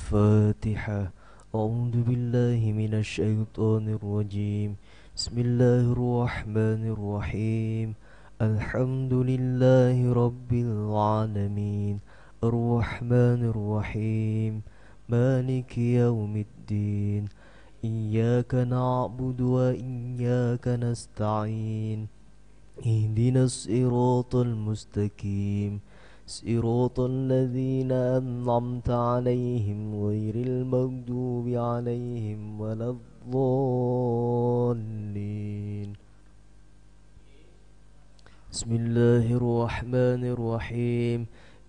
الفاتحة. أعوذ بالله من الشيطان الرجيم. بسم الله الرحمن الرحيم. الحمد لله رب العالمين، الرحمن الرحيم، مالك يوم الدين. إياك نعبد وإياك نستعين. اهدنا الصراط المستقيم، صراط الذين أنعمت عليهم غير المغضوب عليهم ولا الضالين. بسم الله الرحمن الرحيم.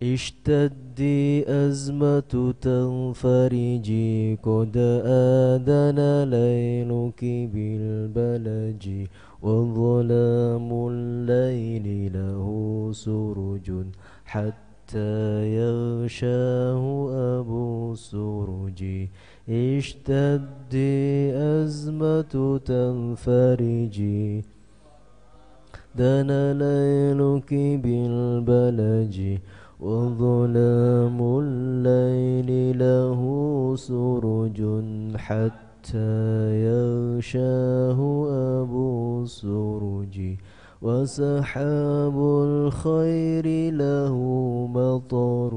اشتدي أزمة تنفرجي، قد آذن ليلك بالبلج، وظلام الليل له سرج، حتى يغشاه أبو السرج. اشتدي أزمة تنفرجي، دنا ليلك بالبلج، وظلام الليل له سرج، حتى يغشاه أبو السرج. وسحاب الخير له مطر،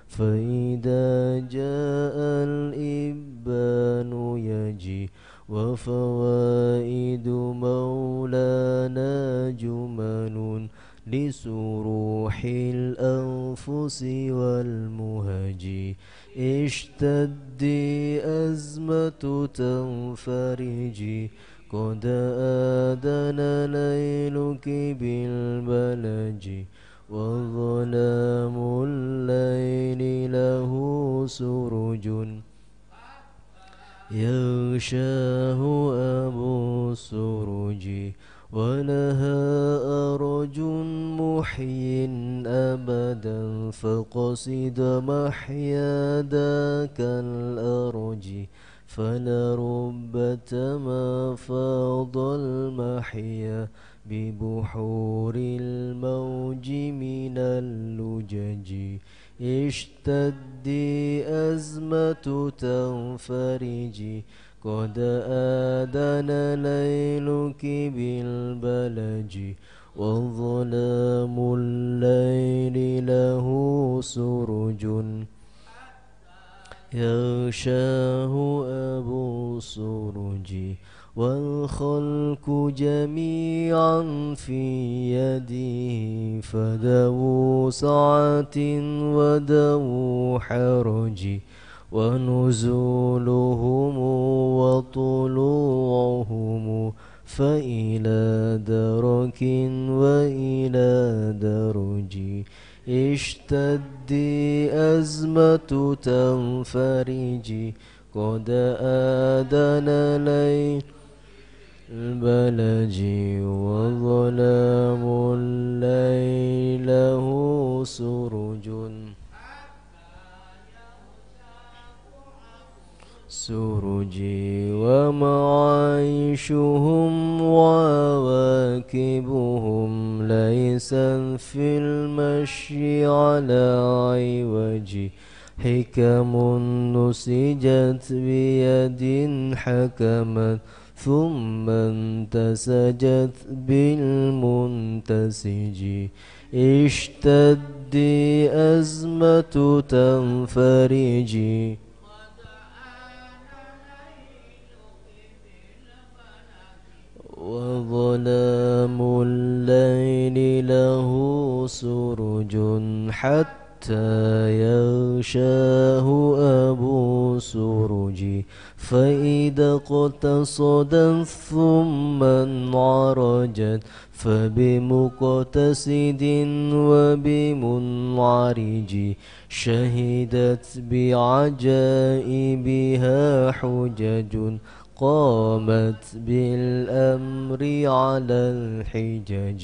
فإذا جاء الإبان يجي، وفوائد مولانا جمل، لسروح الأنفس والمهج. اشتدي أزمة تنفرجي، قد آذن ليلك بالبلج، وظلام الليل له سرج، يغشاه أبو السرج. ولها أرج محيٍ أبدا، فقصد محيا ذاك الأرج. فلربما فاض المحيا ببحور الموج من اللجج. اشتدي أزمة تنفرجي، قد آذن ليلك بالبلج، وظلام الليل له سرج، يغشاه أبو السرج. والخلق جميعا في يده، فذو سعة وذو حرج. ونزولهم وطلوعهم، فإلى درك وإلى درج. اشتدي أزمة تنفرجي، قد آذن ليل البلج، وظلام الليل له سرج. ومعايشهم وواكبهم، ليسا في المشي على عوج. حكم نسجت بيد حكمت، ثم انتسجت بالمنتسج. اشتدي أزمة تنفرجي، وظلام الليل له سرج، حتى يغشاه أبو سرج. فإذا اقتصدت ثم انعرجت، فبمقتصد وبمنعرج. شهدت بعجائبها حجج، قامت بالأمر على الحجج.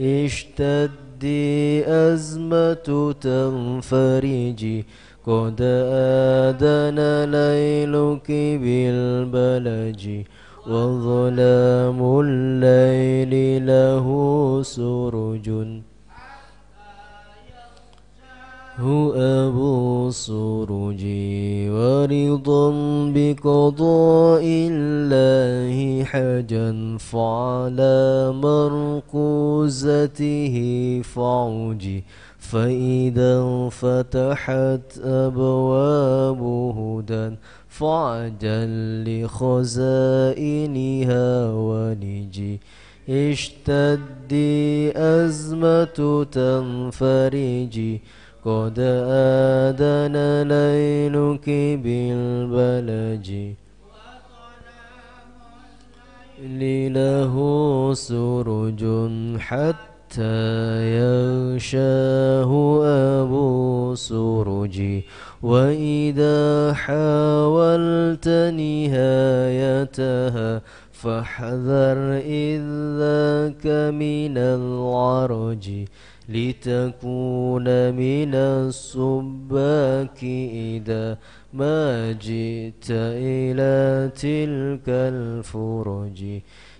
اشتدي أزمة تنفرجي، قد آذن ليلك بالبلج، وظلام الليل له سرج، هو أبو سرجي ورضا بقضاء الله حجا فعلى مركوزته فعجي فإذا فتحت أبواب هدى فعجل لخزائنها ونجي اشتدي أزمة تنفرجي قد آذن ليلك بالبلج له سرج حتى يغشاه أبو سرج وإذا حاولت نهايتها فاحذر إذ ذاك من العرج لتكون من السباك إذا ما جئت إلى تلك الفرج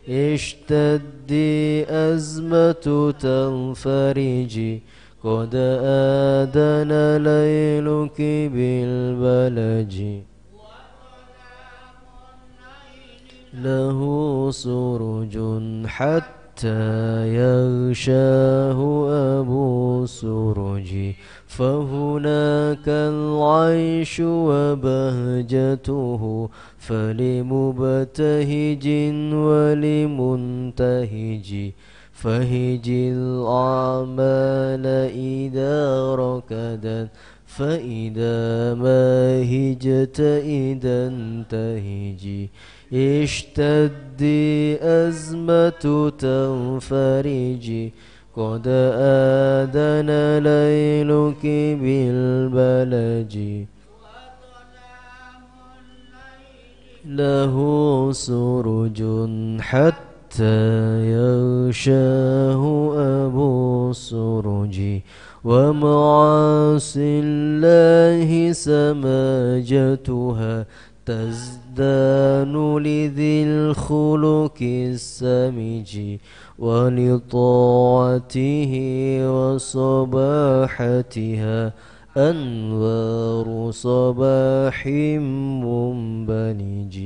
اشتدي أزمة تنفرجي قد آذن ليلك بالبلج له سرج حتى يغشاه أبو سرج فهناك العيش وبهجته فلمبتهج ولمنتهج فهج الأعمال إذا ركدت فإذا ما هجت إذا انتهجي اشتدي أزمة تنفرجي قد آذن ليلك بالبلج له سرج حتى يغشاه أبو السرج ومعاصي الله سماجتها تزدان لذي الخلق السمج ولطاعته وصباحتها أنوار صباح منبلج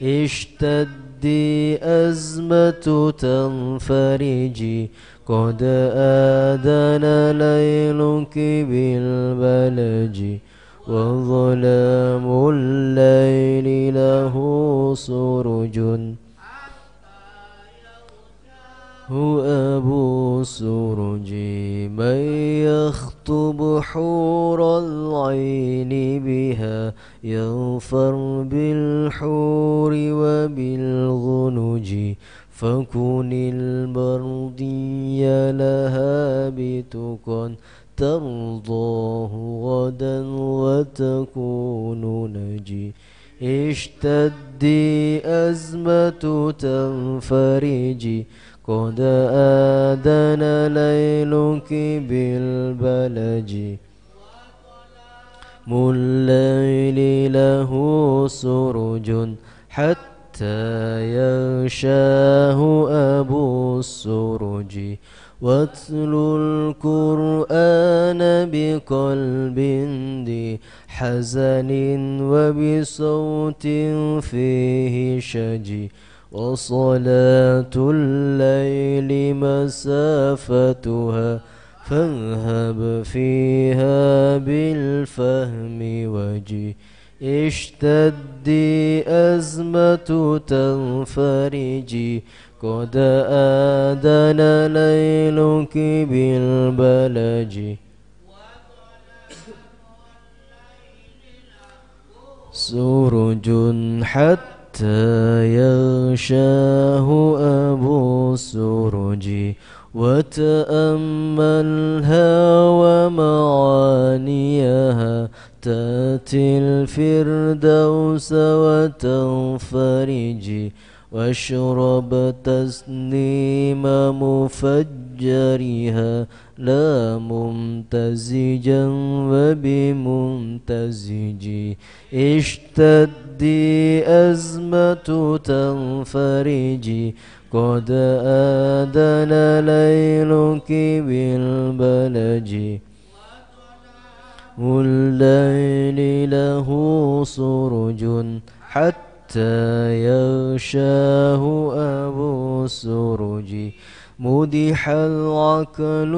اشتدي أزمة تنفرجي قد آذن ليلك بالبلج وظلام الليل له سرج هو أبو سرج من يخطب حور العين بها يغفر بالحور وبالغنج فكن المرضي لها بتقى ترضاه غدا وتكون نجي اشتدي أزمة تنفرجي قد آذن ليلك بالبلج الليل له سرج حتى يغشاه أبو السرج واتلو القرآن بقلب ذي حزن وبصوت فيه شجي وصلاة الليل مسافتها فاذهب فيها بالفهم وجي اشتدي أزمة تنفرجي قد آذن ليلك بالبلج سرج حتى يغشاه أبو السرج وتأملها ومعانيها تأتي الفردوس وتنفرج واشرب تسنيم مفجرها لا ممتزجا وبممتزج اشتدي أزمة تنفرجي قد آذن ليلك بالبلج الليل له سرج حتى يغشاه أبو السرج مدح العقل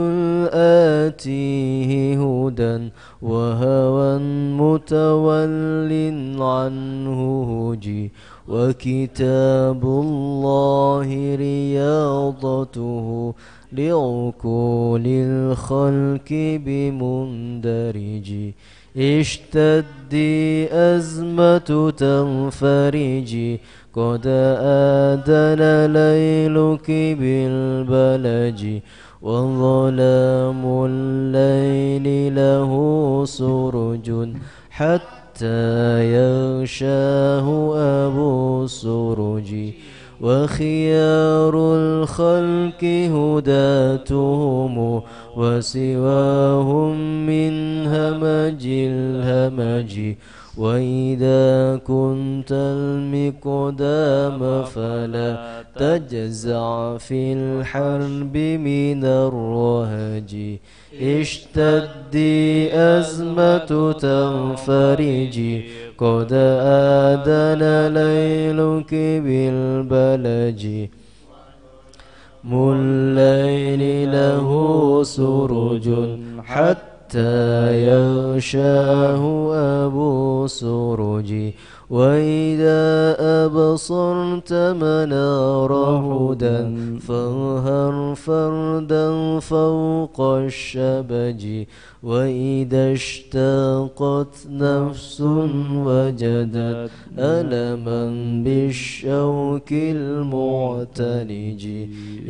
الآتيه هدى وهوى متول عنه هجي وكتاب الله رياضته لعقول الخلق بمندرج اشتدي أزمة تنفرجي قد آذن ليلك بالبلج وظلام الليل له سرج حتى يغشاه أبو السرج وخيار الخلق هداتهم وسواهم من همج الهمج وإذا كنت المقدام فلا تجزع في الحرب من الرهج اشتدي أزمة تنفرجي قد آذن ليلك بالبلج الليل له سرج حتى يغشاه أبو سرج وإذا أبصرت منار هدى فانهر فردا فوق الشبج وإذا اشتاقت نفس وجدت ألما بالشوك المعتلج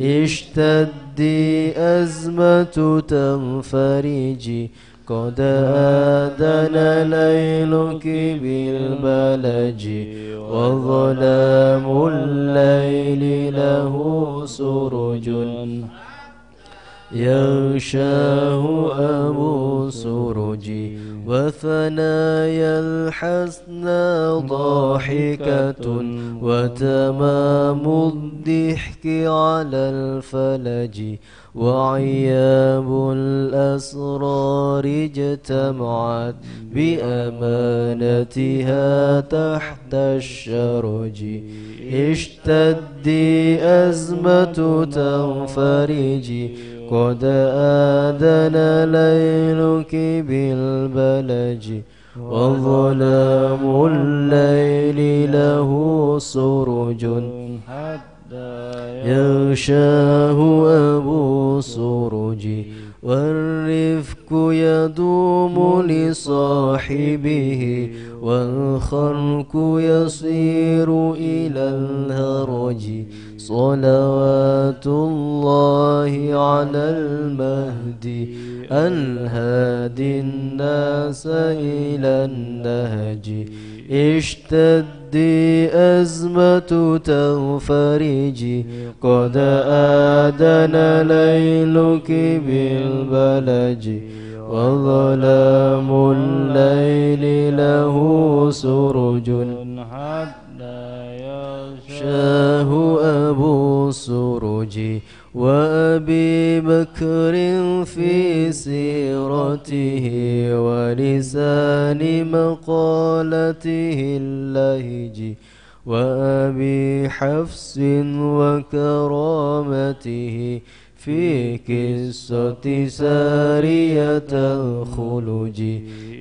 اشتدي أزمة تنفرجي قد آذن ليلك بالبلج وظلام الليل له سرج يغشاه أبو سرج وثنايا الحسنى ضاحكة وتمام الضحك على الفلج وعياب الأسرار اجتمعت بأمانتها تحت الشرج اشتدي أزمة تنفرجي قد آذن ليلك بالبلج وظلام الليل له سرج يغشاه أبو سرج والرفق يدوم لصاحبه والخلق يصير إلى الهرج صلوات الله على المهدي الهادي الناس إلى النهج اشتدي أزمة تنفرجي قد آذن ليلك بالبلج وظلام الليل له سرج شاه أبو سرج وأبي بكر في سيرته ولسان مقالته اللهج وأبي حفص وكرامته في قصة سارية الخلج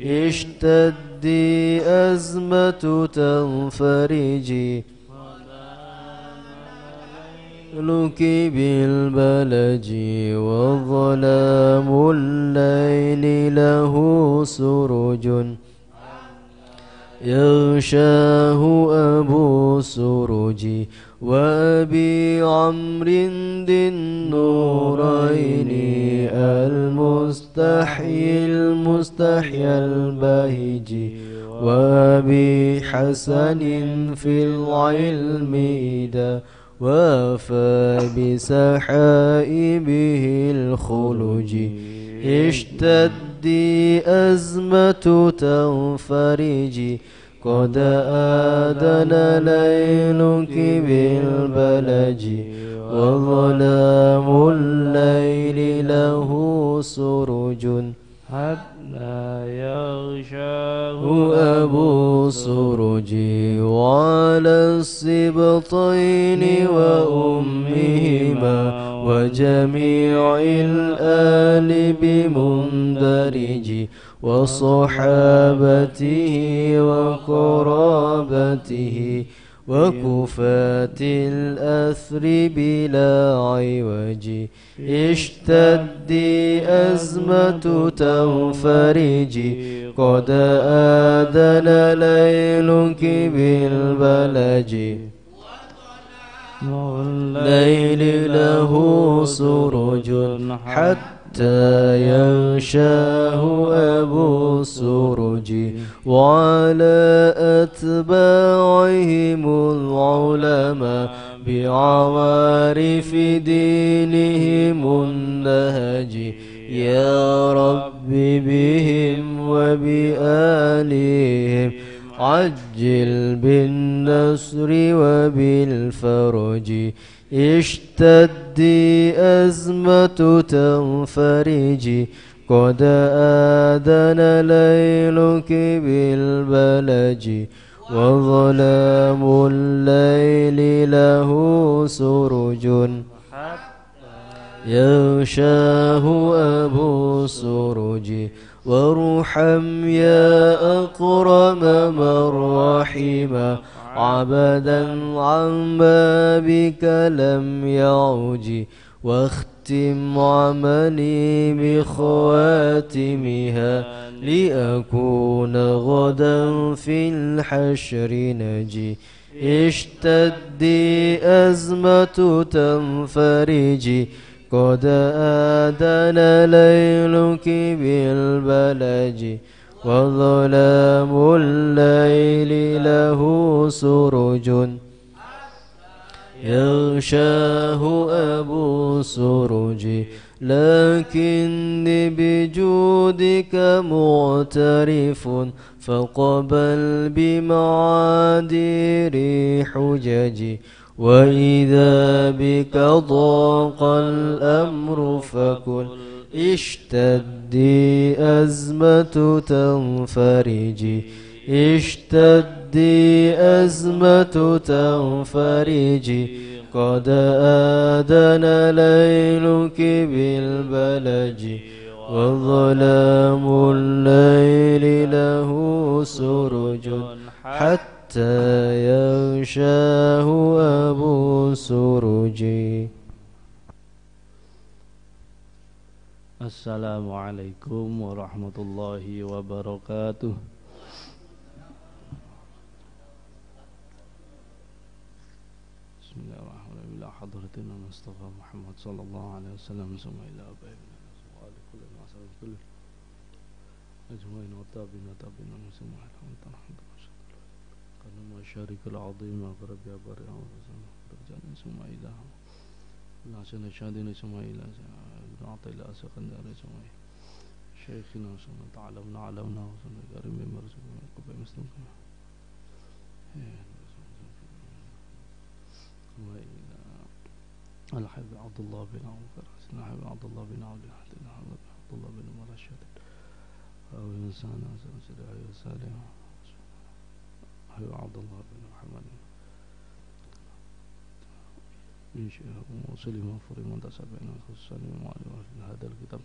اشتدي أزمة تنفرجي لك بالبلج وظلام الليل له سرج يغشاه أبو سرج وأبي عمرو ذي النورين المستحيي البهج وأبي حسن في العلم إذا وافى بسحائبه الخلج اشتدي أزمة تنفرجي قد آذن ليلك بالبلج وظلام الليل له سرج حتى يغشاه أبو سرج وعلى السبطين وأمهما وجميع الآل بمندرج وصحابته وقرابته وكفاة الأثر بلا عوج اشتدي أزمة تنفرجي قد آذن ليلك بالبلج والليل له سرج حتى يغشاه أبو السرج وعلى أتباعهم العلماء بعوارف دينهم النهج يا رب بهم وبآلهم عجل بالنصر وبالفرج اشتدي أزمة تنفرجي قد آذن ليلك بالبلج وظلام الليل له سرج يغشاه أبو السرج وارحم يا أكرم من رحم عبدا عن بابك لم يعج واختم عملي بخواتمها لأكون غدا في الحشر نجي اشتدي أزمة تنفرجي قد آذن ليلك بالبلج وظلام الليل له سرج يغشاه أبو السرج لكني بجودك معترف فقبل بمعادير حججي وإذا بك ضاق الأمر فكن اشتدي أزمة تنفرجي اشتدي أزمة تنفرجي قد آذن ليلك بالبلج وظلام الليل له سرج حتى يغشاه أبو سرج. Assalamualaikum warahmatullahi wabarakatuh. Bismillahirrahmanirrahim. Ila hadratina Mustafa Muhammad sallallahu alaihi wasallam summa ila abaina wa ala kulli nasab kulli ajmain wa tabi'in muslimin alhamdulillah kana masyarikul azim aqrab ya bari wa summa ila نعشنا شهدنا سمعي لا نعطي لا سقنا سمعي شيخنا وسنا تعلمنا علمنا وسنا كريم مرزقنا قبل مسلم الحب عبد الله بن عمر سنا حب عبد الله بن عبد عبد الله بن مرشد أو إنسان سنا سالم حب عبد الله بن محمد من شيخ وسلم فريم منتصر بين خصوصا في هذا الكتاب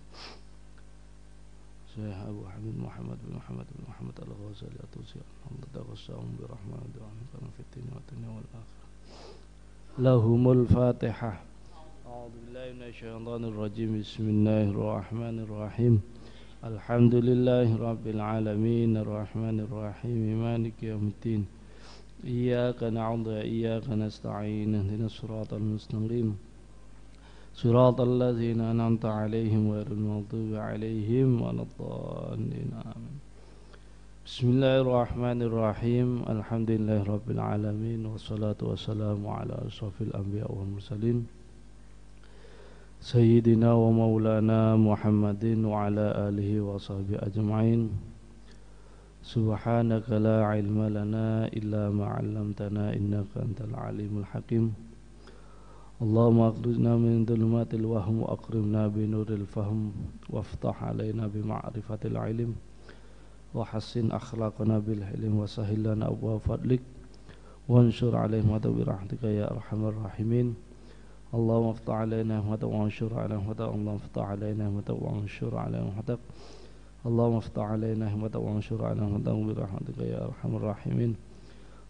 شيخ أبو حميد محمد بن محمد الغزالي الطوسي الحمد تغشاهم برحمة دعاهم كانوا في الدنيا والآخرة لهم الفاتحة. أعوذ بالله من الشيطان الرجيم. بسم الله الرحمن الرحيم. الحمد لله رب العالمين الرحمن الرحيم مالك يوم الدين إياك نعبد وإياك نستعين اهدنا الصراط المستقيم صراط الذين أنعمت عليهم غير المغضوب عليهم ولا الضالين آمين. بسم الله الرحمن الرحيم. الحمد لله رب العالمين والصلاة والسلام على أشرف الأنبياء والمرسلين سيدنا ومولانا محمد وعلى آله وصحبه أجمعين. سبحانك لا علم لنا إلا ما علمتنا إنك أنت العليم الحكيم. Allahumma akhrijna min dhulumatil wahm wa akrimna bi nuril fahm waftah alaina bi ma'rifatil ilm wa hassin akhlaqana bil hilm wa sahhil lana abwaab fadlik wansur alaihim bi rahmatika ya arhamar rahimin. Allahumma aftah alaina rahmatak wa anshur alaina rahmatak. Allahumma aftah alaina rahmatak wa anshur alaina rahmatak. Allahumma aftah alaina rahmatak wa anshur alaina rahmatak bi rahmatika ya arhamar rahimin.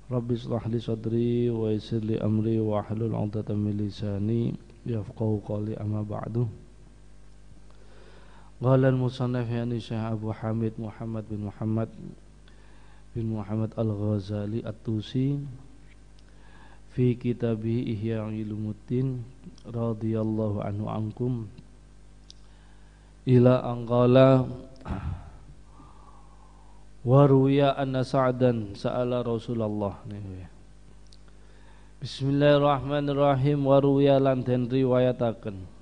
Rabbi ishrah li sadri wa yassir li amri wa hlul 'uqdatam min lisani yafqahu qawli, amma ba'du. Qala al-musannif yani Syekh Abu Hamid Muhammad bin Muhammad Al-Ghazali At-Tusi fi kitabih Ihya Ulumuddin radhiyallahu anhu ankum ila anqala waruya anna Sa'dan sa'ala Rasulullah. Bismillahirrahmanirrahim. Waruya lan den riwayataken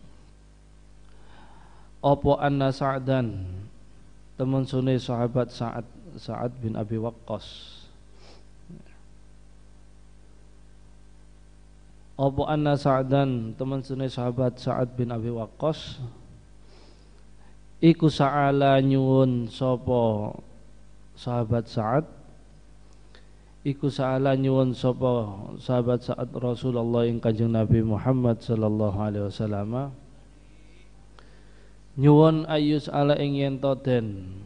apa anna Sa'dan temen sune sahabat Sa'ad bin Abi Waqqas. Apa anna Sa'dan temen sune sahabat Sa'ad bin Abi Waqqas iku sa'ala nyuwun sapa sahabat Sa'ad iku sa'ala nyuwun sapa sahabat Sa'ad Rasulullah ing Kanjeng Nabi Muhammad sallallahu alaihi wasallam nyuwun ayus ala ing yen to den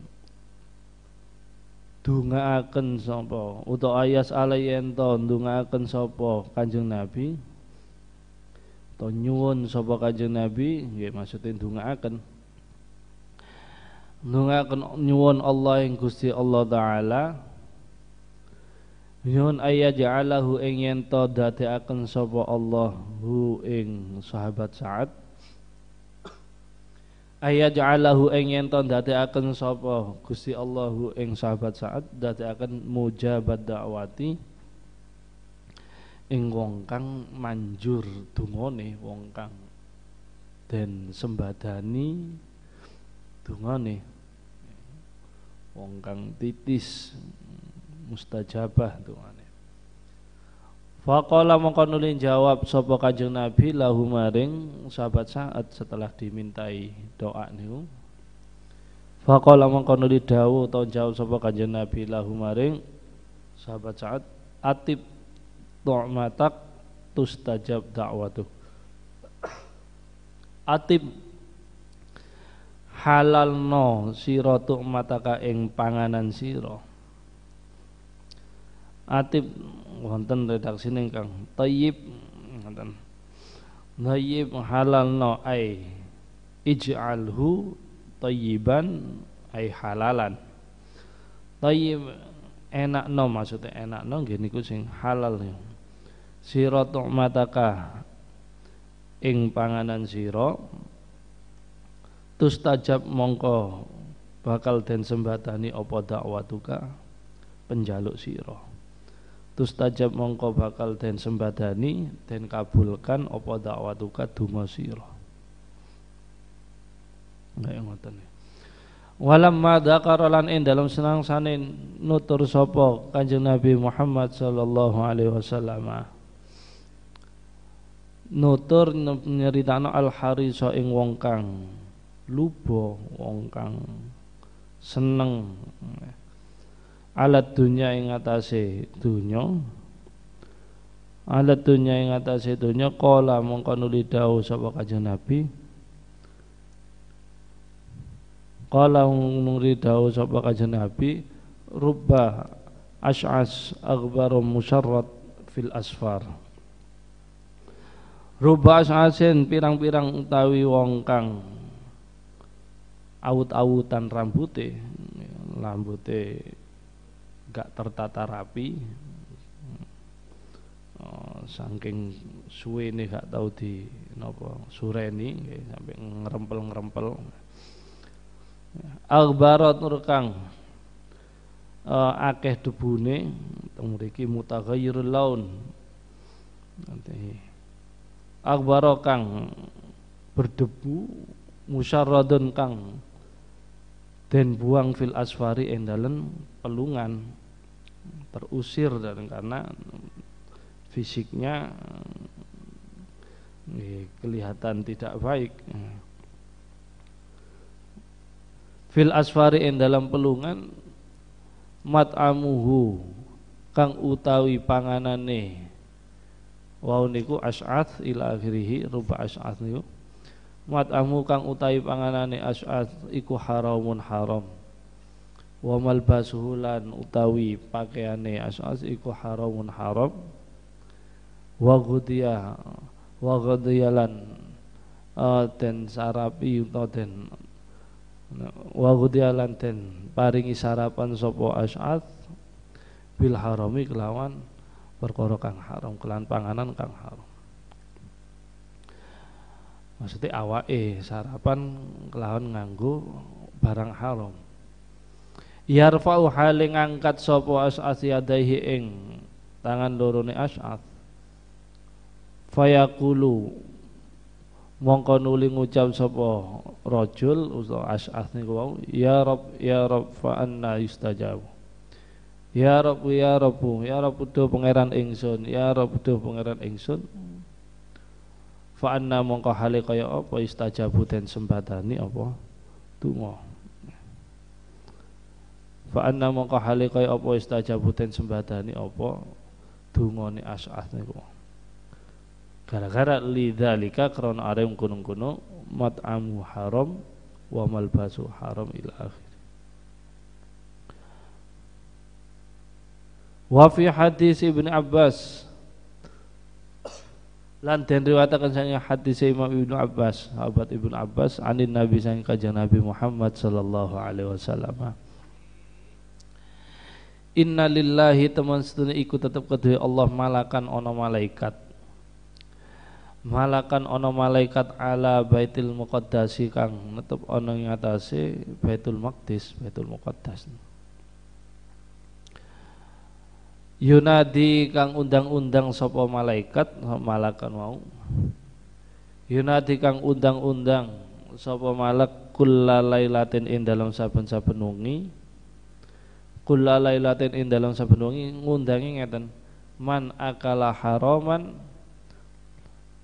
ndongaaken sapa utawa ayas ala yen to ndongaaken sapa Kanjeng Nabi to nyuwun sapa Kanjeng Nabi nggih maksude ndongaaken nyuwun Allah ing Gusti Allah Ta'ala nyuwun ayaj'alahu ing yen to dadekaken sapa Allah hu ing sahabat Sa'ad ayaj'alahu ing yen to dadekaken sapa Gusti Allah hu ing sahabat Sa'ad dadekaken mujabat dakwati ing wong kang manjur dungane, wong kang den sembadani dungane, wong kang titis mustajabah dungane. Faqala mongko nuli jawab sapa Kanjeng Nabi lahu maring sahabat Sa'ad setelah dimintai doa niku. Faqala mongko nuli dawuh utawa jawab sapa Kanjeng Nabi lahu maring sahabat Sa'ad atib tu'matak tustajab da'watuh. Atib halalno sira tu'mataka ing panganan sira. Atib wonten redaksine ingkang thayyib ngoten. Thayyib halalno ai ij'alhu thayyiban ai halalan. Thayyib enakno maksudnya enakno nggih niku sing halal. Sira tu'mataka ing panganan sira tustajab mongko bakal den sembadani apa dakwatuka penjaluk sira. Tustajab mongko bakal den sembadani den kabulkan apa dakwatuka donga sira. Kaya ngoten. Walamma dzakara lan ing dalam senangsane nutur sapa Kanjeng Nabi Muhammad sallallahu alaihi wasallam nutur nyeritakno al-harisa ing wong kang luba, wong kang seneng alat dunya ing atase dunya, alat dunya ing atase dunya. Qala mongko nuli dawuh sapa Kanjeng Nabi, qala nuli dawuh sapa Kanjeng Nabi, rubba ash'as aghbar musyarrad fil asfar. Rubba ash'asin pirang-pirang utawi wong kang awut-awutan rambute gak tertata rapi, saking suwene gak tau di napa sureni sampai ngrempel-ngrempel. Aghbarat rekang akeh debune teng mriki mutaghayyirul laun. Aghbara kang berdebu musyarradun kang den buang fil asfari ing dalem pelungan, terusir dan karena fisiknya kelihatan tidak baik. Fil asfari ing dalam pelungan mat'amuhu kang utawi panganane wau niku as'ath ila akhirih ruba as'ath niku mat'amu kang utawi panganane as'ath iku haramun haram wa malbasuhu lan utawi pakaiane as'ath iku haramun haram wa ghadiyalan den sarapi utawa den wa ghadiyalan den paringi sarapan sapa as'ath bil harami kelawan perkara kang haram kelawan panganan kang haram. Maksudnya awake sarapan kelawan nganggo barang haram. Yarfa'u hale ngangkat sapa as'ath yadaihi ing tangan lorone as'ath fayaqulu mongko nuli ngucap sapa rajul utawa as'ath niku wau ya rab fa anna yustajabu ya rab do pangeran ingsun ya rab do pangeran ingsun fa anna mongko hale kaya apa yustajabu den sembadani apa donga fa anna mongko hale kaya apa yustajabu den sembadani apa dungane as'ath niku gara-gara lidzalika krana arep kunung-kunung mat'amu haram wa malbasu haram ila akhir. Wa fi hadis Ibnu Abbas lan den riwayataken saking hadis Imam Ibnu Abbas, sahabat Ibnu Abbas anin Nabi saking kanjeng Nabi Muhammad sallallahu alaihi wasallam. Inna lillahi teman sedune iku tetep kedue Allah malakan ana malaikat. Malakan ana malaikat ala Baitul Muqaddasi kang netep ana ing atase Baitul Maqdis, Baitul Muqaddas. Yunadi kang undang-undang sapa malaikat malakan mau. Yunadi kang undang-undang sapa malak kullalailatin ing dalam saben-saben wengi. Kullalailatin ing dalam saben wengi ngundangi ngeten. Man akala haraman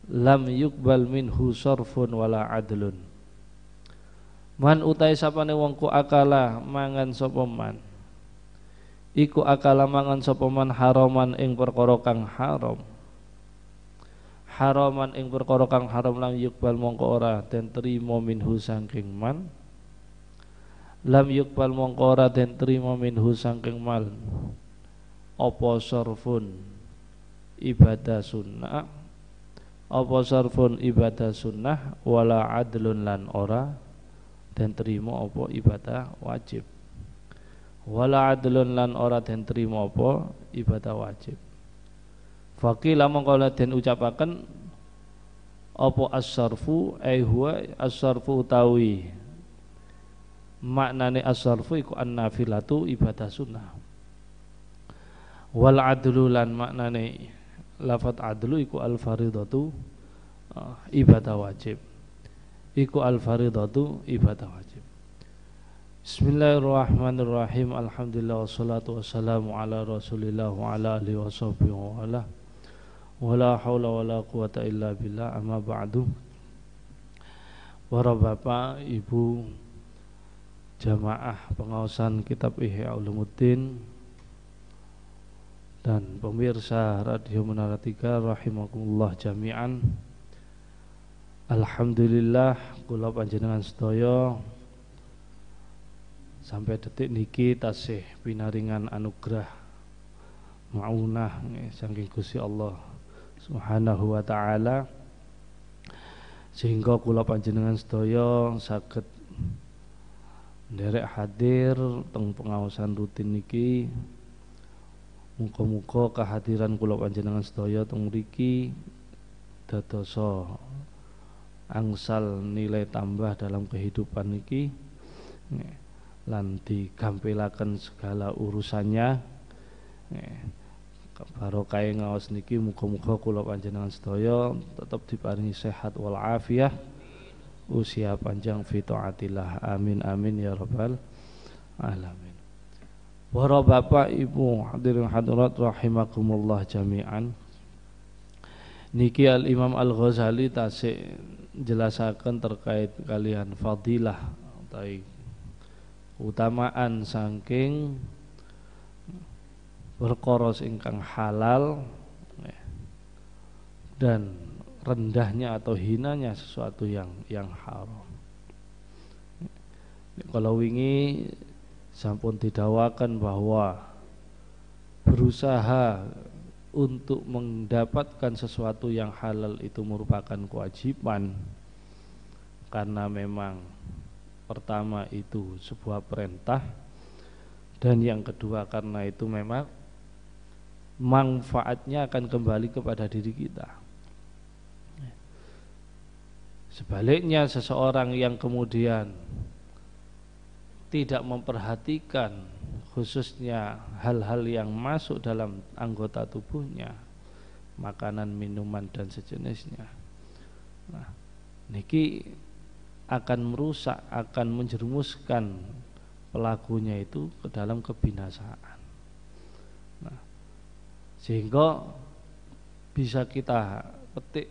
lam yukbal minhu sarfun wala adlun. Man utai sapane wong ku akala mangan sapa man iku akala mangan sapa man haraman ing perkara kang haram. Haraman ing perkara kang haram lam yukbal mongko ora den trima minhu saking man. Lam yukbal mongko ora den trima minhu saking mal apa sarfun ibadah sunnah apa sarfun ibadah sunnah wala adlun lan ora den trima apa ibadah wajib wala adlun lan ora den trima apa ibadah wajib. Faqila mongko den ucapaken apa as-sarfu ai huwa as-sarfu utawi maknane as-sarfu iku an-nafilatu ibadah sunnah wal adlu lan maknane lafadz adlu iku al-faridatu ibadah wajib. Iku al-faridatu ibadah wajib. Bismillahirrahmanirrahim. Alhamdulillah wassalatu wassalamu ala Rasulillah wa ala alihi washabbihi wa ala wala haula wala quwata illa billah amma ba'du. Para bapak, ibu jamaah pengaosan kitab Ihya Ulumuddin dan pemirsa Radio Menara 3 rahimakumullah jami'an. Alhamdulillah kula panjenengan sedaya sampai detik niki tasih pinaringan anugerah maunah saking Gusti Allah Subhanahu wa taala sehingga kula panjenengan sedaya saged nderek hadir teng pengaosan rutin niki. Muga-muga kehadiran kula panjenengan sedaya teng mriki dadosa angsal nilai tambah dalam kehidupan niki lan digampilaken segala urusannya. Barokah ngaos niki muga-muga kula panjenengan sedaya tetap diparingi sehat wal afiyah, usia panjang fi taatillah. Amin amin ya rabbal alamin. Para bapak ibu hadirin hadirat rahimakumullah jami'an. Niki Al Imam Al Ghazali tasik jelasaken terkait kalian fadilah utawi utamaan saking perkara ingkang halal dan rendahnya atau hinanya sesuatu yang haram. Kalau wingi sampun didawakan bahwa berusaha untuk mendapatkan sesuatu yang halal itu merupakan kewajiban, karena memang pertama itu sebuah perintah, dan yang kedua karena itu memang manfaatnya akan kembali kepada diri kita. Sebaliknya seseorang yang kemudian tidak memperhatikan khususnya hal-hal yang masuk dalam anggota tubuhnya, makanan, minuman dan sejenisnya, nah, niki akan merusak, akan menjerumuskan pelakunya itu ke dalam kebinasaan. Nah, sehingga bisa kita petik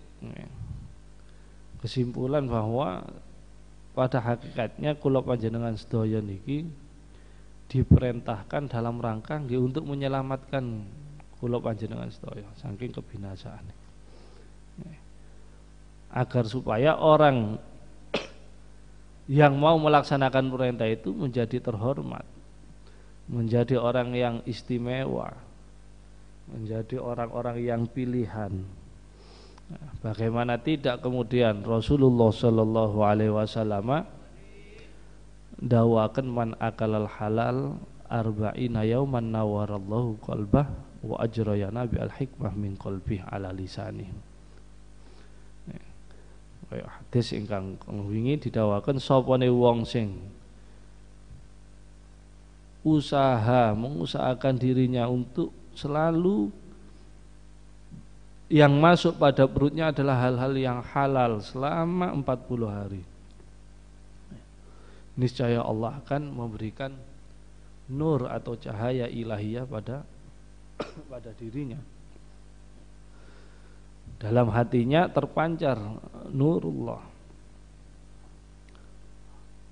kesimpulan bahwa pada hakikatnya kula panjenengan sedaya niki diperintahkan dalam rangka nggih untuk menyelamatkan kula panjenengan sedaya saking kebinasaan, agar supaya orang yang mau melaksanakan perintah itu menjadi terhormat, menjadi orang yang istimewa, menjadi orang-orang yang pilihan. Bagaimana tidak kemudian Rasulullah Shallallahu Alaihi Wasallam dawakan man akalal halal arba'ina yauman nawarallahu qalbah wa ajrayana bi al hikmah min qalbih ala lisanih. Kaya hadis ingkang wingi didawakan sapane wong sing mengusahakan dirinya untuk selalu yang masuk pada perutnya adalah hal-hal yang halal selama 40 hari. Niscaya Allah akan memberikan nur atau cahaya ilahiyah pada dirinya. Dalam hatinya terpancar nurullah.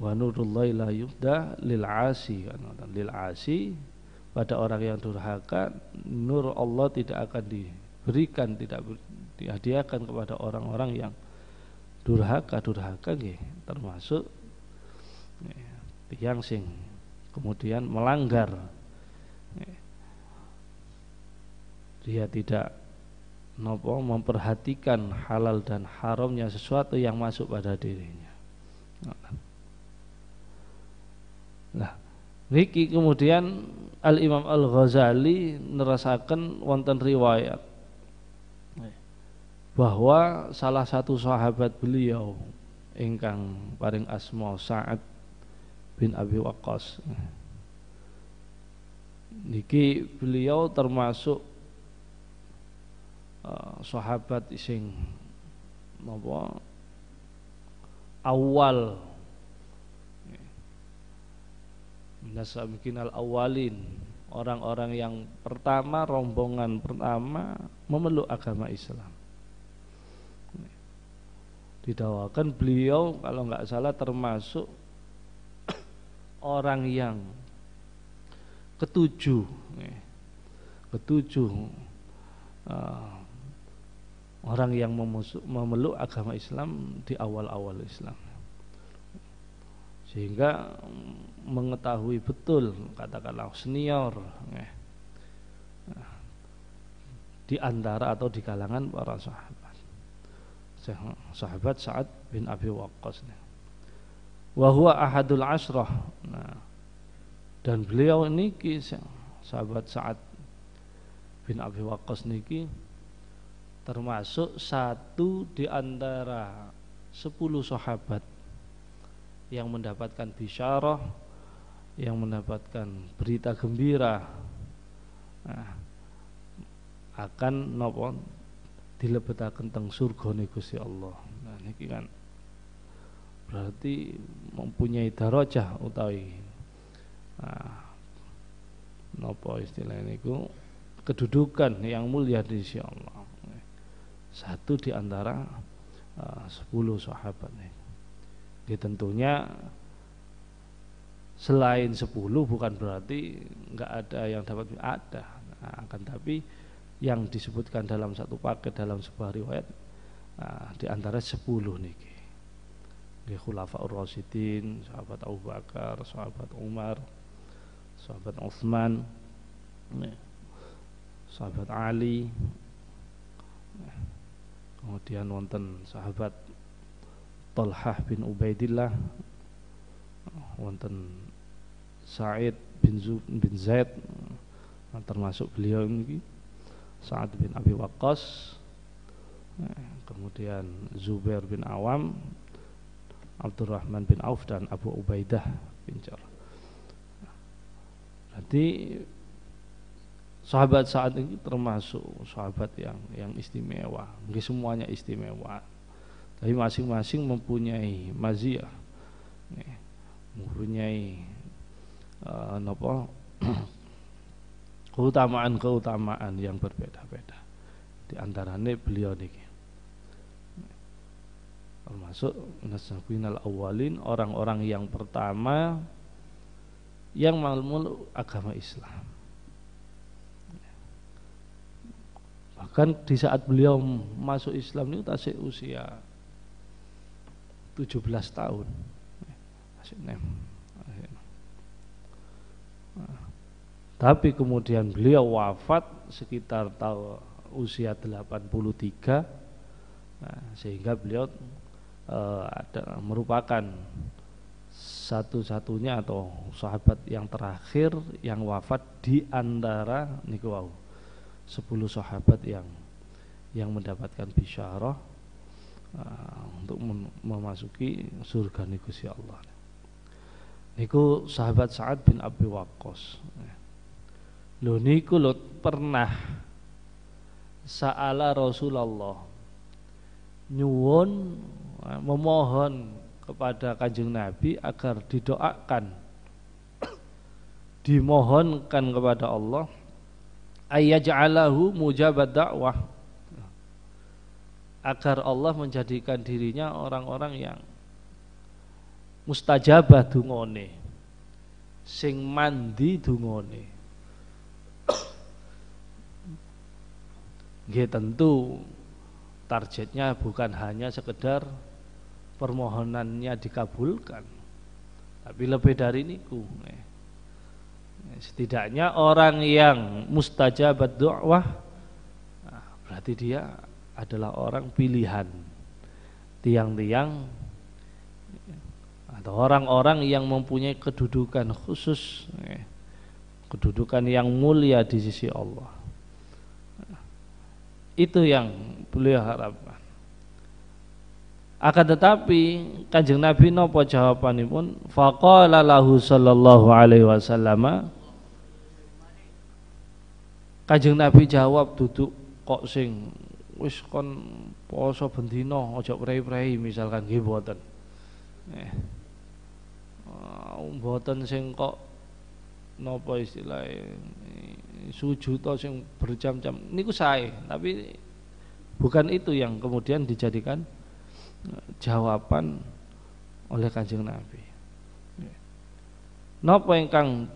Wa nurullahi la yubda lil asi, lil asi, pada orang yang durhaka nur Allah tidak akan diberikan, tidak dihadiahkan kepada orang-orang yang durhaka nggih, termasuk yang sing kemudian melanggar, dia tidak memperhatikan halal dan haramnya sesuatu yang masuk pada dirinya. Nah, niki kemudian Al Imam Al Ghazali nerasaken wonten riwayat bahwa salah satu sahabat beliau ingkang paring asma Sa'ad bin Abi Waqqas, niki beliau termasuk sahabat sing napa awal minasabiqinal awalin, orang-orang yang pertama, rombongan pertama memeluk agama Islam. Didawakan beliau kalau nggak salah termasuk orang yang ketujuh orang yang memeluk agama Islam di awal-awal Islam, sehingga mengetahui betul, katakanlah senior di antara atau di kalangan para sahabat Sa'ad bin Abi Waqqas, wa huwa ahadul ashrah. Nah, dan beliau niki sahabat Sa'ad bin Abi Waqqas niki termasuk satu di antara 10 sahabat yang mendapatkan bisyarah, yang mendapatkan berita gembira akan napa dilebetaken teng surgane Gusti Allah. Nah niki kan berarti mempunyai darajah utawi napa istilahnya niku kedudukan yang mulia di sisi Allah. satu di antara 10 sahabat nih. Jadi tentunya selain 10 bukan berarti nggak ada yang dapat, ada. Nah, akan tapi yang disebutkan dalam satu paket dalam sebuah riwayat di antara 10 niki. Nggih Khulafaur Rasyidin, sahabat Abu Bakar, sahabat Umar, sahabat Utsman, sahabat Ali, kemudian wonten sahabat Thalhah bin Ubaidillah, wonten Sa'id bin Zaid, termasuk beliau ini Sa'ad bin Abi Waqqas, kemudian Zubair bin Awam, Abdurrahman bin Auf, dan Abu Ubaidah bin Jarrah. Jadi sahabat Sa'ad ini termasuk sahabat yang istimewa. Nggih semuanya istimewa, tapi masing-masing mempunyai maziyah, mempunyai keutamaan yang berbeda-beda. Di antaranya beliau niki termasuk nasabinal awalin, orang-orang yang pertama yang mengemul agama Islam. Bahkan di saat beliau masuk Islam itu tasik usia 17 tahun. Tapi kemudian beliau wafat sekitar tahun usia 83, sehingga beliau merupakan satu-satunya atau sahabat yang terakhir yang wafat di antara niku wau 10 sahabat yang mendapatkan bisyarah untuk memasuki surga niku si Allah. Niku sahabat Sa'ad bin Abi Waqqas. Lho niku lho pernah sa'ala Rasulullah, nyuwun memohon kepada Kanjeng Nabi agar didoakan, dimohonkan kepada Allah ayyaj'alahu mujabat da'wah, agar Allah menjadikan dirinya orang-orang yang mustajabah dungone, sing mandi dungone. Nggih tentu targetnya bukan hanya sekedar permohonannya dikabulkan, tapi lebih dari niku. Setidaknya orang yang mustajabat do'wah, berarti dia adalah orang pilihan tiang-tiang atau orang-orang yang mempunyai kedudukan khusus, kedudukan yang mulia di sisi Allah. Itu yang beliau harapkan. Akan tetapi Kanjeng Nabi napa jawabanipun? Faqala lahu sallallahu alaihi wasallam, Kanjeng Nabi jawab, duduk kok sing wis kon poso bendina aja prei-prei misalkan, nggih mboten. Mboten sing kok napa istilahnya sujud sing berjam-jam niku sae, tapi bukan itu yang kemudian dijadikan jawaban oleh Kanjeng Nabi. Napa ingkang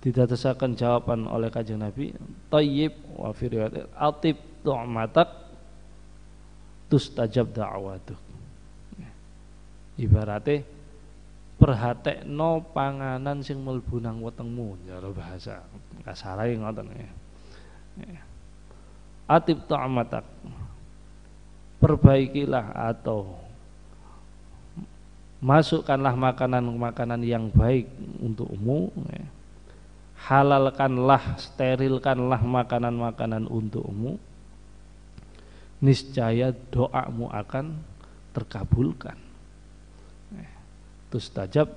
didadosaken jawaban oleh Kanjeng Nabi? Thayyib wa fi riwayat atib tu'matak tustajab da'watuk. Ibarate perhatekno panganan sing mlebu nang wetengmu, cara bahasa kasare ngoten ya. Atib ta'matak, perbaikilah atau masukkanlah makanan-makanan yang baik untukmu, halalkanlah, sterilkanlah makanan-makanan untukmu, niscaya doamu akan terkabulkan. Tustajab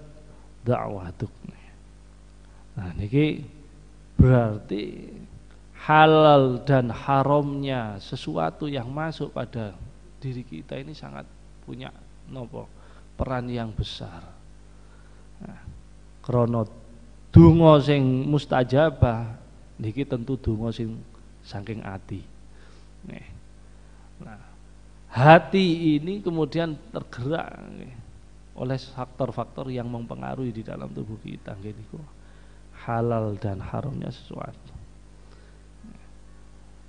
da'watuk. Nah niki berarti halal dan haramnya sesuatu yang masuk pada diri kita ini sangat punya nopo peran yang besar. Nah, krana donga sing mustajabah niki tentu donga sing saking ati. Nah, hati ini kemudian tergerak oleh faktor-faktor yang mempengaruhi di dalam tubuh kita, gitu. Halal dan haramnya sesuatu.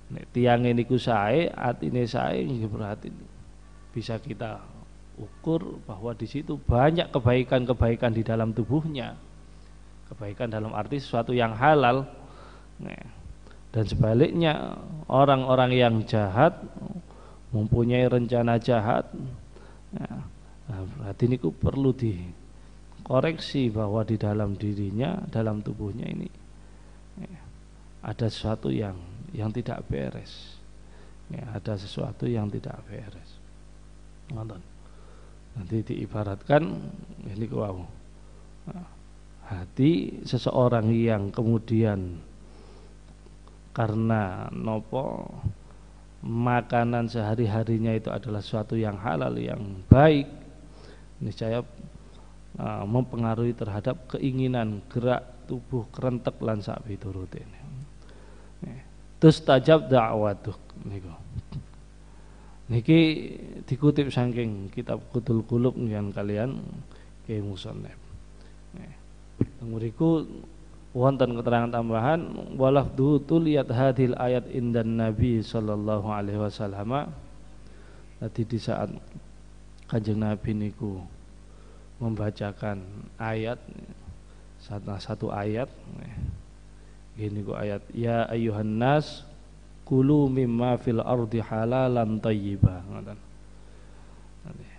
Nek tiang ini ku sae, atine sae, berarti bisa kita ukur bahwa di situ banyak kebaikan-kebaikan di dalam tubuhnya. Kebaikan dalam arti sesuatu yang halal. Dan sebaliknya, orang-orang yang jahat mempunyai rencana jahat. Nah, berarti ini perlu dikoreksi bahwa di dalam dirinya, dalam tubuhnya ini ada sesuatu yang tidak beres. Ada sesuatu yang tidak beres. Nanti diibaratkan ini wow. Hati seseorang yang kemudian karena nopo makanan sehari-harinya itu adalah sesuatu yang halal, yang baik, niscaya mempengaruhi terhadap keinginan gerak tubuh kerentek lan sak piturute. Terus tajab da'watuk niku. Niki dikutip saking kitab Qutul Qulub yang kalian Kiai Musannef. Mriku wonten keterangan tambahan walafdu tuliyat hadhil ayat indan Nabi sallallahu alaihi wasallam. Tadi di saat Kanjeng Nabi niku membacakan ayat satu ayat gini ku ayat ya ayyuhan nas kulu mimma fil ardi halalan thayyiba.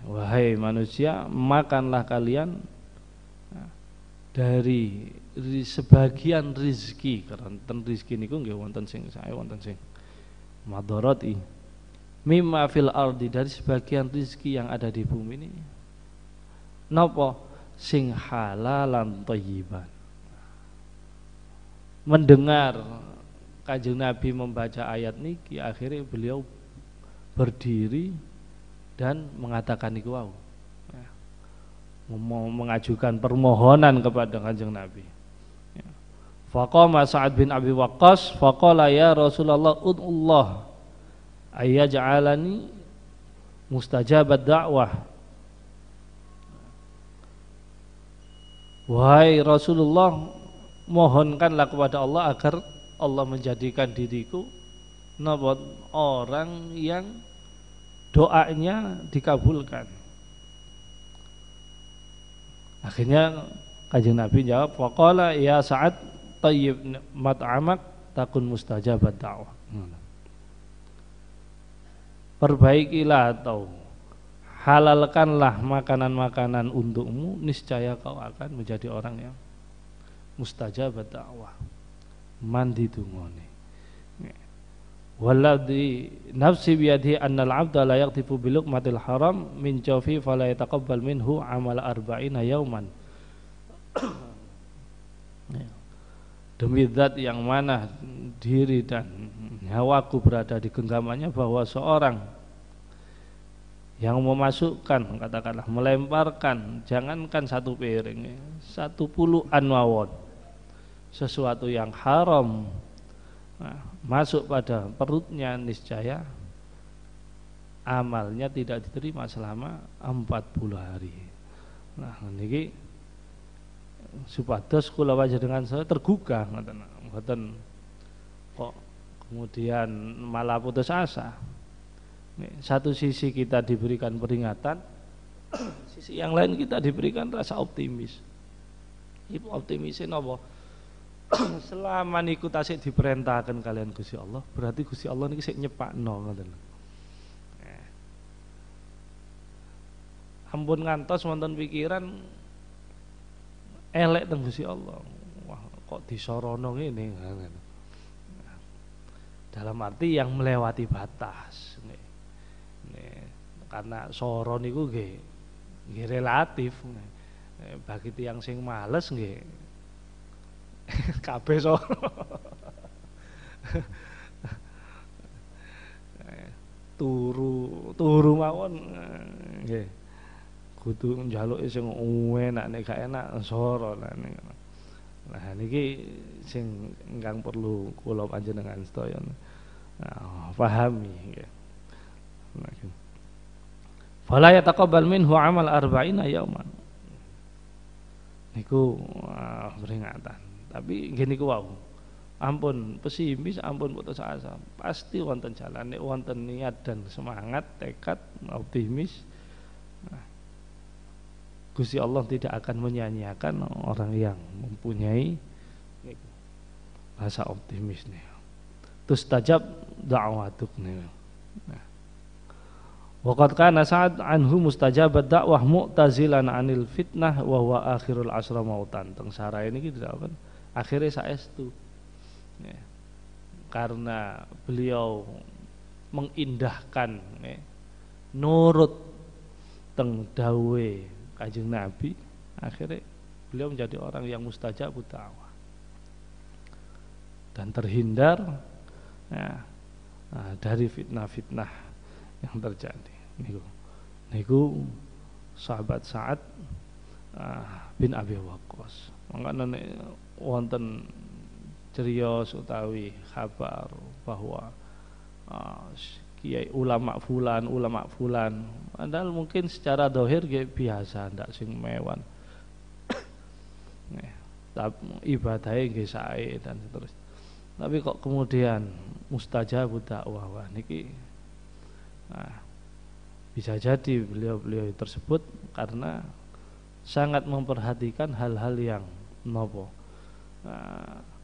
Wahai manusia, makanlah kalian dari sebagian rizki, karena rizki niku nggih wonten sing sae wonten sing madharati. Mimma fil ardi, dari sebagian rizki yang ada di bumi ini. Napa? Sing halalan thayyiban. Mendengar Kanjeng Nabi membaca ayat niki, akhirnya beliau berdiri dan mengatakan niku wau. Mengajukan permohonan kepada Kanjeng Nabi. Faqama Sa'ad bin Abi Waqqas faqala ya Rasulullah ud'ullah ayyaj'alani mustajabat da'wah. Wahai Rasulullah, mohonkanlah kepada Allah agar Allah menjadikan diriku orang yang doanya dikabulkan. Akhirnya Kanjeng Nabi jawab, faqala ya Sa'ad tayyib mat'amak takun mustajabat da'wah. Perbaikilah atau halalkanlah makanan-makanan untukmu, niscaya kau akan menjadi orang yang mustajabat da'wah. Mandi tungone. Walladhi nafsi biyadihi annal abda la yaqtifu bi luqmatil haram min jawfi fala yataqabbal minhu amal arba'ina yauman. Demi zat yang mana diri dan nyawaku berada di genggamannya, bahwa seorang yang memasukkan, katakanlah melemparkan, jangankan satu piring, 10 mawon sesuatu yang haram masuk pada perutnya, niscaya amalnya tidak diterima selama 40 hari. Nah niki supados kula panjenengan saya tergugah ngoten kok kemudian malah putus asa. Satu sisi kita diberikan peringatan, sisi yang lain kita diberikan rasa optimis. Ibu optimisnya napa? Selama niku tasik diperintahkan kalian Gusti Allah, berarti Gusti Allah niki sik nyepakno ngoten. Ampun ngantos wonten pikiran elek teng Gusti Allah. Wah, kok disorono ngene. Dalam arti yang melewati batas. Karena soro niku nggih relatif. Bagi tiyang sing males nggih kabeh soro. Turu mawon nggih. Kudu njaluke sing enak, nek gak enak soro lah ning. Nah niki sing ingkang perlu kula panjenengan sedaya pahami nggih. Fala yataqabbal minhu amal arba'ina yauman. Niku peringatan. Tapi nggih niku wau. Ampun pesimis, ampun putus asa. Pasti wonten jalan, nek wonten niat dan semangat, tekad, optimis. Gusti Allah tidak akan menyanyiakan orang yang mempunyai rasa optimis nih. Tustajab da'watuk nih. Waqad kana Sa'ad anhu mustajabat dakwah mu'tazilan anil fitnah wa huwa akhirul asra mautan. Teng sarai niki kan akhirnya saestu. Ya. Karena beliau mengindahkan nurut teng dawe Kanjeng Nabi, akhirnya beliau menjadi orang yang mustajabud dakwah dan terhindar dari fitnah-fitnah yang terjadi. Niku sahabat Sa'ad bin Abi Waqqas. Mangkane wonten cerios utawi kabar bahwa kiai ulama fulan padahal mungkin secara dohir biasa ndak sing mewan ibadahnya nggih sae dan seterusnya, tapi kok kemudian mustajabud dakwah niki bisa jadi beliau tersebut karena sangat memperhatikan hal-hal yang nopo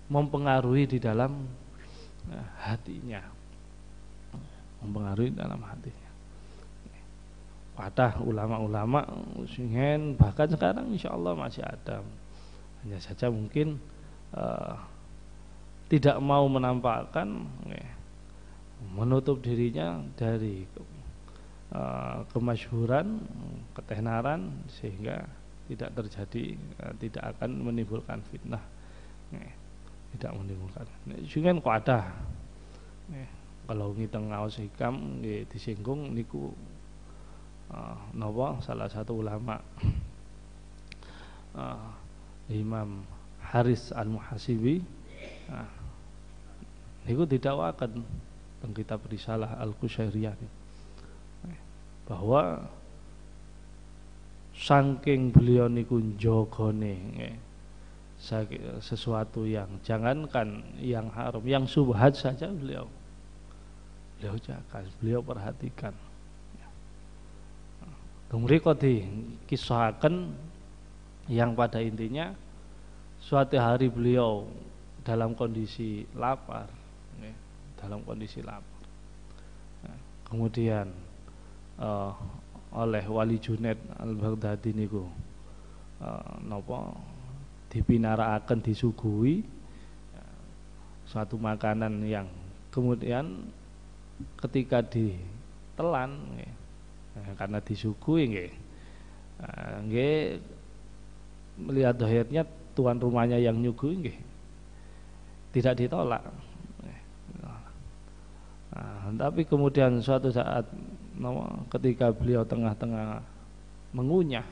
mempengaruhi di dalam hatinya, mempengaruhi dalam hatinya. Wadah ulama-ulama singen bahkan sekarang insya Allah masih ada, hanya saja mungkin tidak mau menampakkan, menutup dirinya dari kemasyhuran, ketenaran, sehingga tidak terjadi, tidak akan menimbulkan fitnah, tidak menimbulkan. Singen kok ada. Kalau ngiteng ngaos hikam disinggung niku napa salah satu ulama Imam Haris Al-Muhasibi niku didakwakan teng kitab Risalah Al-Qusyairiyah bahwa saking beliau niku njogone sesuatu yang jangankan yang haram, yang subhat saja beliau jaga, beliau perhatikan. Mriko dikisahkan yang pada intinya suatu hari beliau dalam kondisi lapar, kemudian oleh Wali Junaid Al-Baghdadi niku napa dipinarakaken disuguhi suatu makanan yang kemudian ketika ditelan karena disuguhi nggih melihat dohirnya tuan rumahnya yang nyuguhi nggih tidak ditolak. Tapi kemudian suatu saat ketika beliau tengah-tengah mengunyah,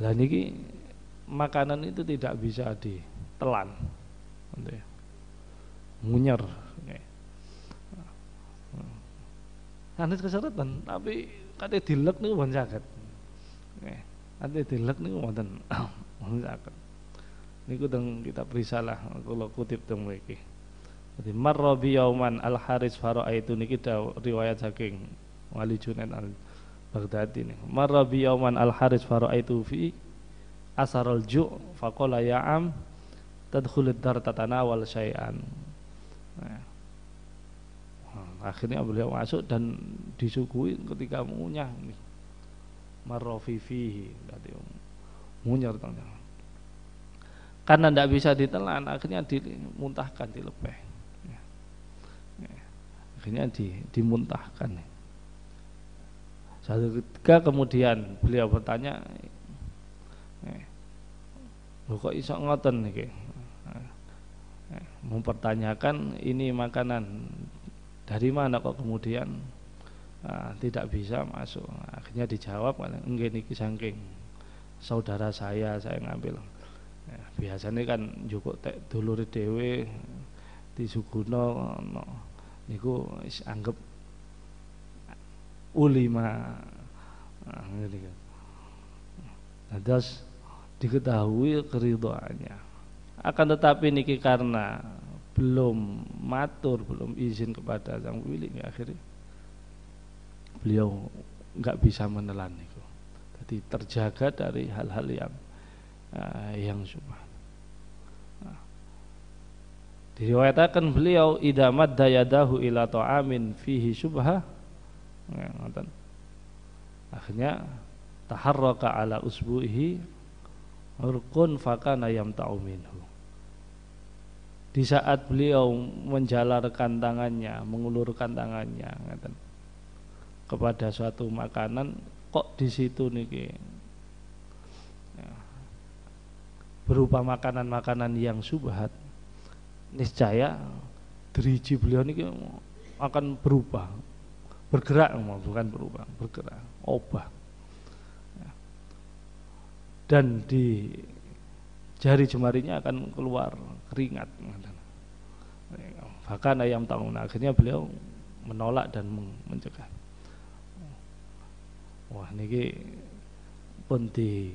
lah niki makanan itu tidak bisa ditelan, munyer, kan keseretan, tapi kate dilek niku mboten saged, kate dilek niku mboten saged. Niku teng kitab Risalah kula kutip teng mriki. Jadi marra bi yauman al haris faraitu niki riwayat saking Wali Junaid Al-Baghdadi nih. Marra bi yauman al haris faraitu fi asarul ju' faqala ya am tadkhulud dar tatanawal syai'an. Akhirnya beliau masuk dan disuguhi ketika mengunyah marra fihi berarti munyer karena tidak bisa ditelan, akhirnya dimuntahkan, dilepeh. Akhirnya dimuntahkan. Satu ketika kemudian beliau bertanya, kok iso ngoten niki? Mempertanyakan ini makanan dari mana kok kemudian tidak bisa masuk. Akhirnya dijawab, nggih niki saking saudara saya ngambil. Biasanya kan njupuk tek dulure dhewe disuguhno niku anggap ulima. Nah, gitu kan. Nah, terus diketahui keridhaannya. Akan tetapi niki karena belum matur, belum izin kepada sang pemilik, akhirnya beliau nggak bisa menelan itu. Jadi terjaga dari hal-hal yang syubhat. Nah, diriwayatkan beliau idza madda yadahu ila ta'amin fihi syubhah. Nah, akhirnya taharraka ala usbuhi urqun fakana yamta'u minhu. Di saat beliau menjalarkan tangannya, mengulurkan tangannya kepada suatu makanan, kok di situ niki berupa makanan-makanan yang syubhat, niscaya driji beliau niki akan berubah, bergerak, bukan berubah, bergerak, obah. Dan di jari jemarinya akan keluar keringat. Bahkan ayam tahun akhirnya beliau menolak dan mencegah. Wah niki pun di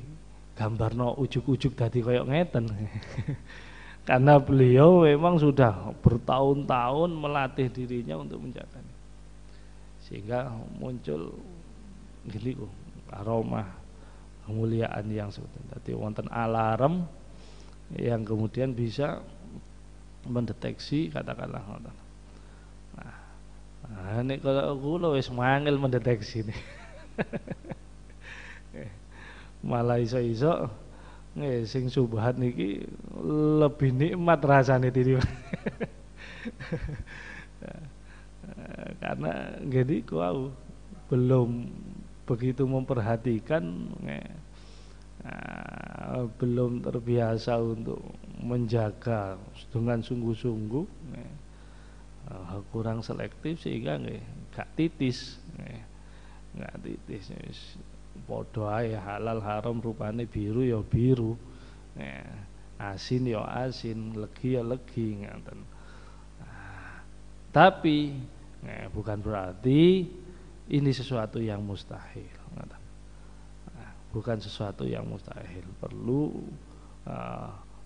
gambarno ujuk-ujuk dadi koyok ngeten. Karena beliau memang sudah bertahun-tahun melatih dirinya untuk menjaga. Sehingga muncul gini aroma kemuliaan yang seperti tadi, wonten alarm yang kemudian bisa mendeteksi katakanlah wonten. Nah, ini kalau kula wis mangel mendeteksi nih. Malah iso-iso sing subhat niki lebih nikmat rasane tinimbang. Karena gini kau belum begitu memperhatikan, belum terbiasa untuk menjaga dengan sungguh-sungguh, kurang selektif sehingga gak titis, gak titis. Podo ae halal haram rupane biru ya biru, asin ya asin, legi ya legi, ngaten. Tapi bukan berarti ini sesuatu yang mustahil. Bukan sesuatu yang mustahil. Perlu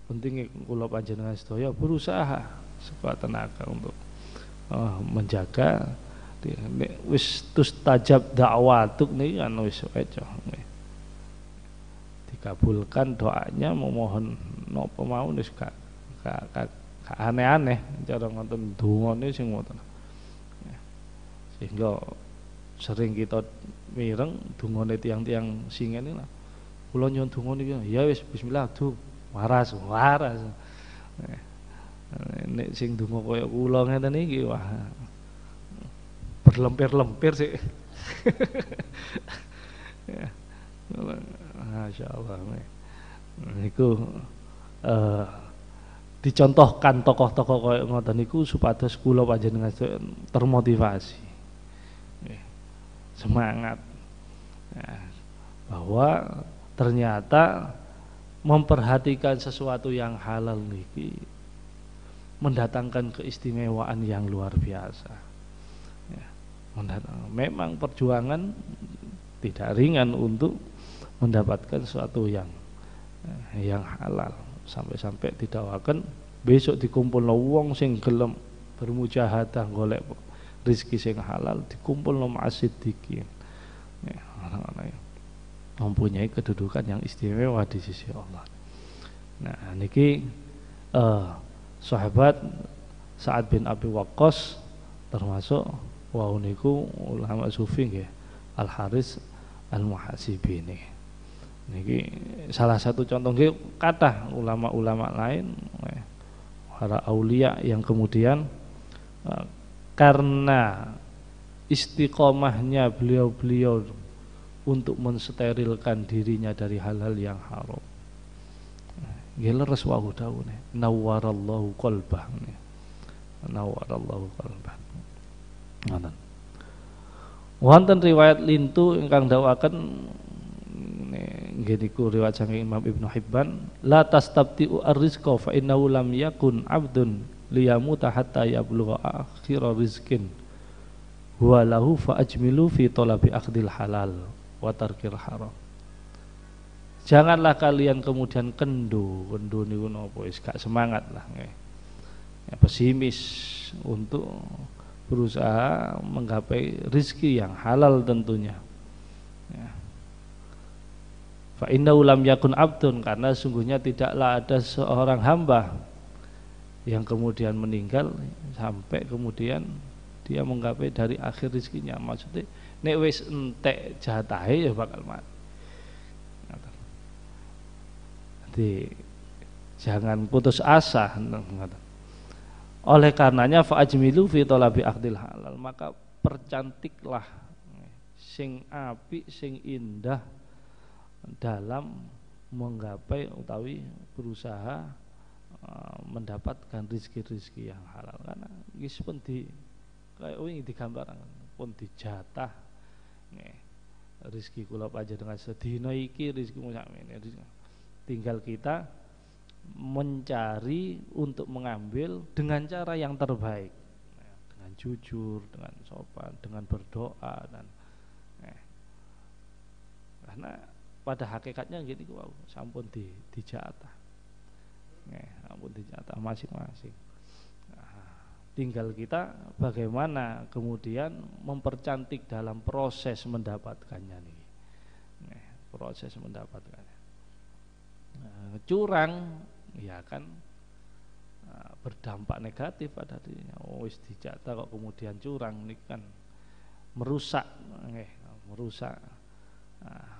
penting kula panjenengan sedaya berusaha sekuat tenaga untuk menjaga. Wis tustajab da'watuk niki kan wis weco. Dikabulkan doanya, memohon napa mau wis gak aneh-aneh cara ngoten dungane sing ngoten. Sehingga sering kita mireng dungane tiang-tiang singen iki lah. Kula nyuwun donga niki ya wis bismillah du waras. Nek sing donga kaya kula ngeten iki wah berlempir-lempir sih. Ya. Masyaallah. Niku dicontohkan tokoh-tokoh kaya ngoten niku supados kula panjenengan termotivasi. Semangat bahwa ternyata memperhatikan sesuatu yang halal niki mendatangkan keistimewaan yang luar biasa. Memang perjuangan tidak ringan untuk mendapatkan sesuatu yang halal, sampai-sampai didawakan besok dikumpulno wong sing gelem bermujahadah golek rezeki sing halal dikumpulno ma'as-siddiqin. Orang-orang yang mempunyai kedudukan yang istimewa di sisi Allah. Nah, niki sahabat Sa'ad bin Abi Waqqas termasuk niku ulama sufi nggih, Al Haris Al Muhasibi niki salah satu contoh nggih kathah ulama-ulama lain para aulia yang kemudian karena istiqomahnya beliau untuk mensterilkan dirinya dari hal-hal yang haram. Leres wae dawuhe nawwarallahu qalbah. Nawwarallahu qalbah. Ngoten. Wonten riwayat lintu ingkang dawaken nggih niku riwayat saking Imam Ibnu Hibban, la tastabti'u ar-rizqa fa innahu lam yakun 'abdun liyamuta hatta yablugha akhira rizqin walahu fa ajmilu fi talabi akhdil halal wa tarkil haram. Janganlah kalian kemudian kendo niku napa wis gak semangat lah nggih. Ya, pesimis untuk berusaha menggapai rizki yang halal tentunya. Ya. Fa innahu lam yakun abdun, karena sungguhnya tidaklah ada seorang hamba yang kemudian meninggal sampai kemudian dia menggapai dari akhir rizkinya. Maksudnya nek wis entek jatahe ya bakal mati. Jadi jangan putus asa. Oleh karenanya fa'ajmilu fi talabi akhdil halal, maka percantiklah sing apik sing indah dalam menggapai utawi berusaha mendapatkan rizki-rizki yang halal. Karena wis pun di kayak wingi digambarkan pun dijatah rizki kula panjenengan sedina iki rizkimu sakmene. Tinggal kita mencari untuk mengambil dengan cara yang terbaik, dengan jujur, dengan sopan, dengan berdoa dan karena pada hakikatnya gini wow, sampun dijatah, sampun dijatah masing-masing. Tinggal kita bagaimana kemudian mempercantik dalam proses mendapatkannya nih, proses mendapatkannya. Curang ya kan berdampak negatif pada dirinya. Oh wis dijatah kok kemudian curang, ini kan merusak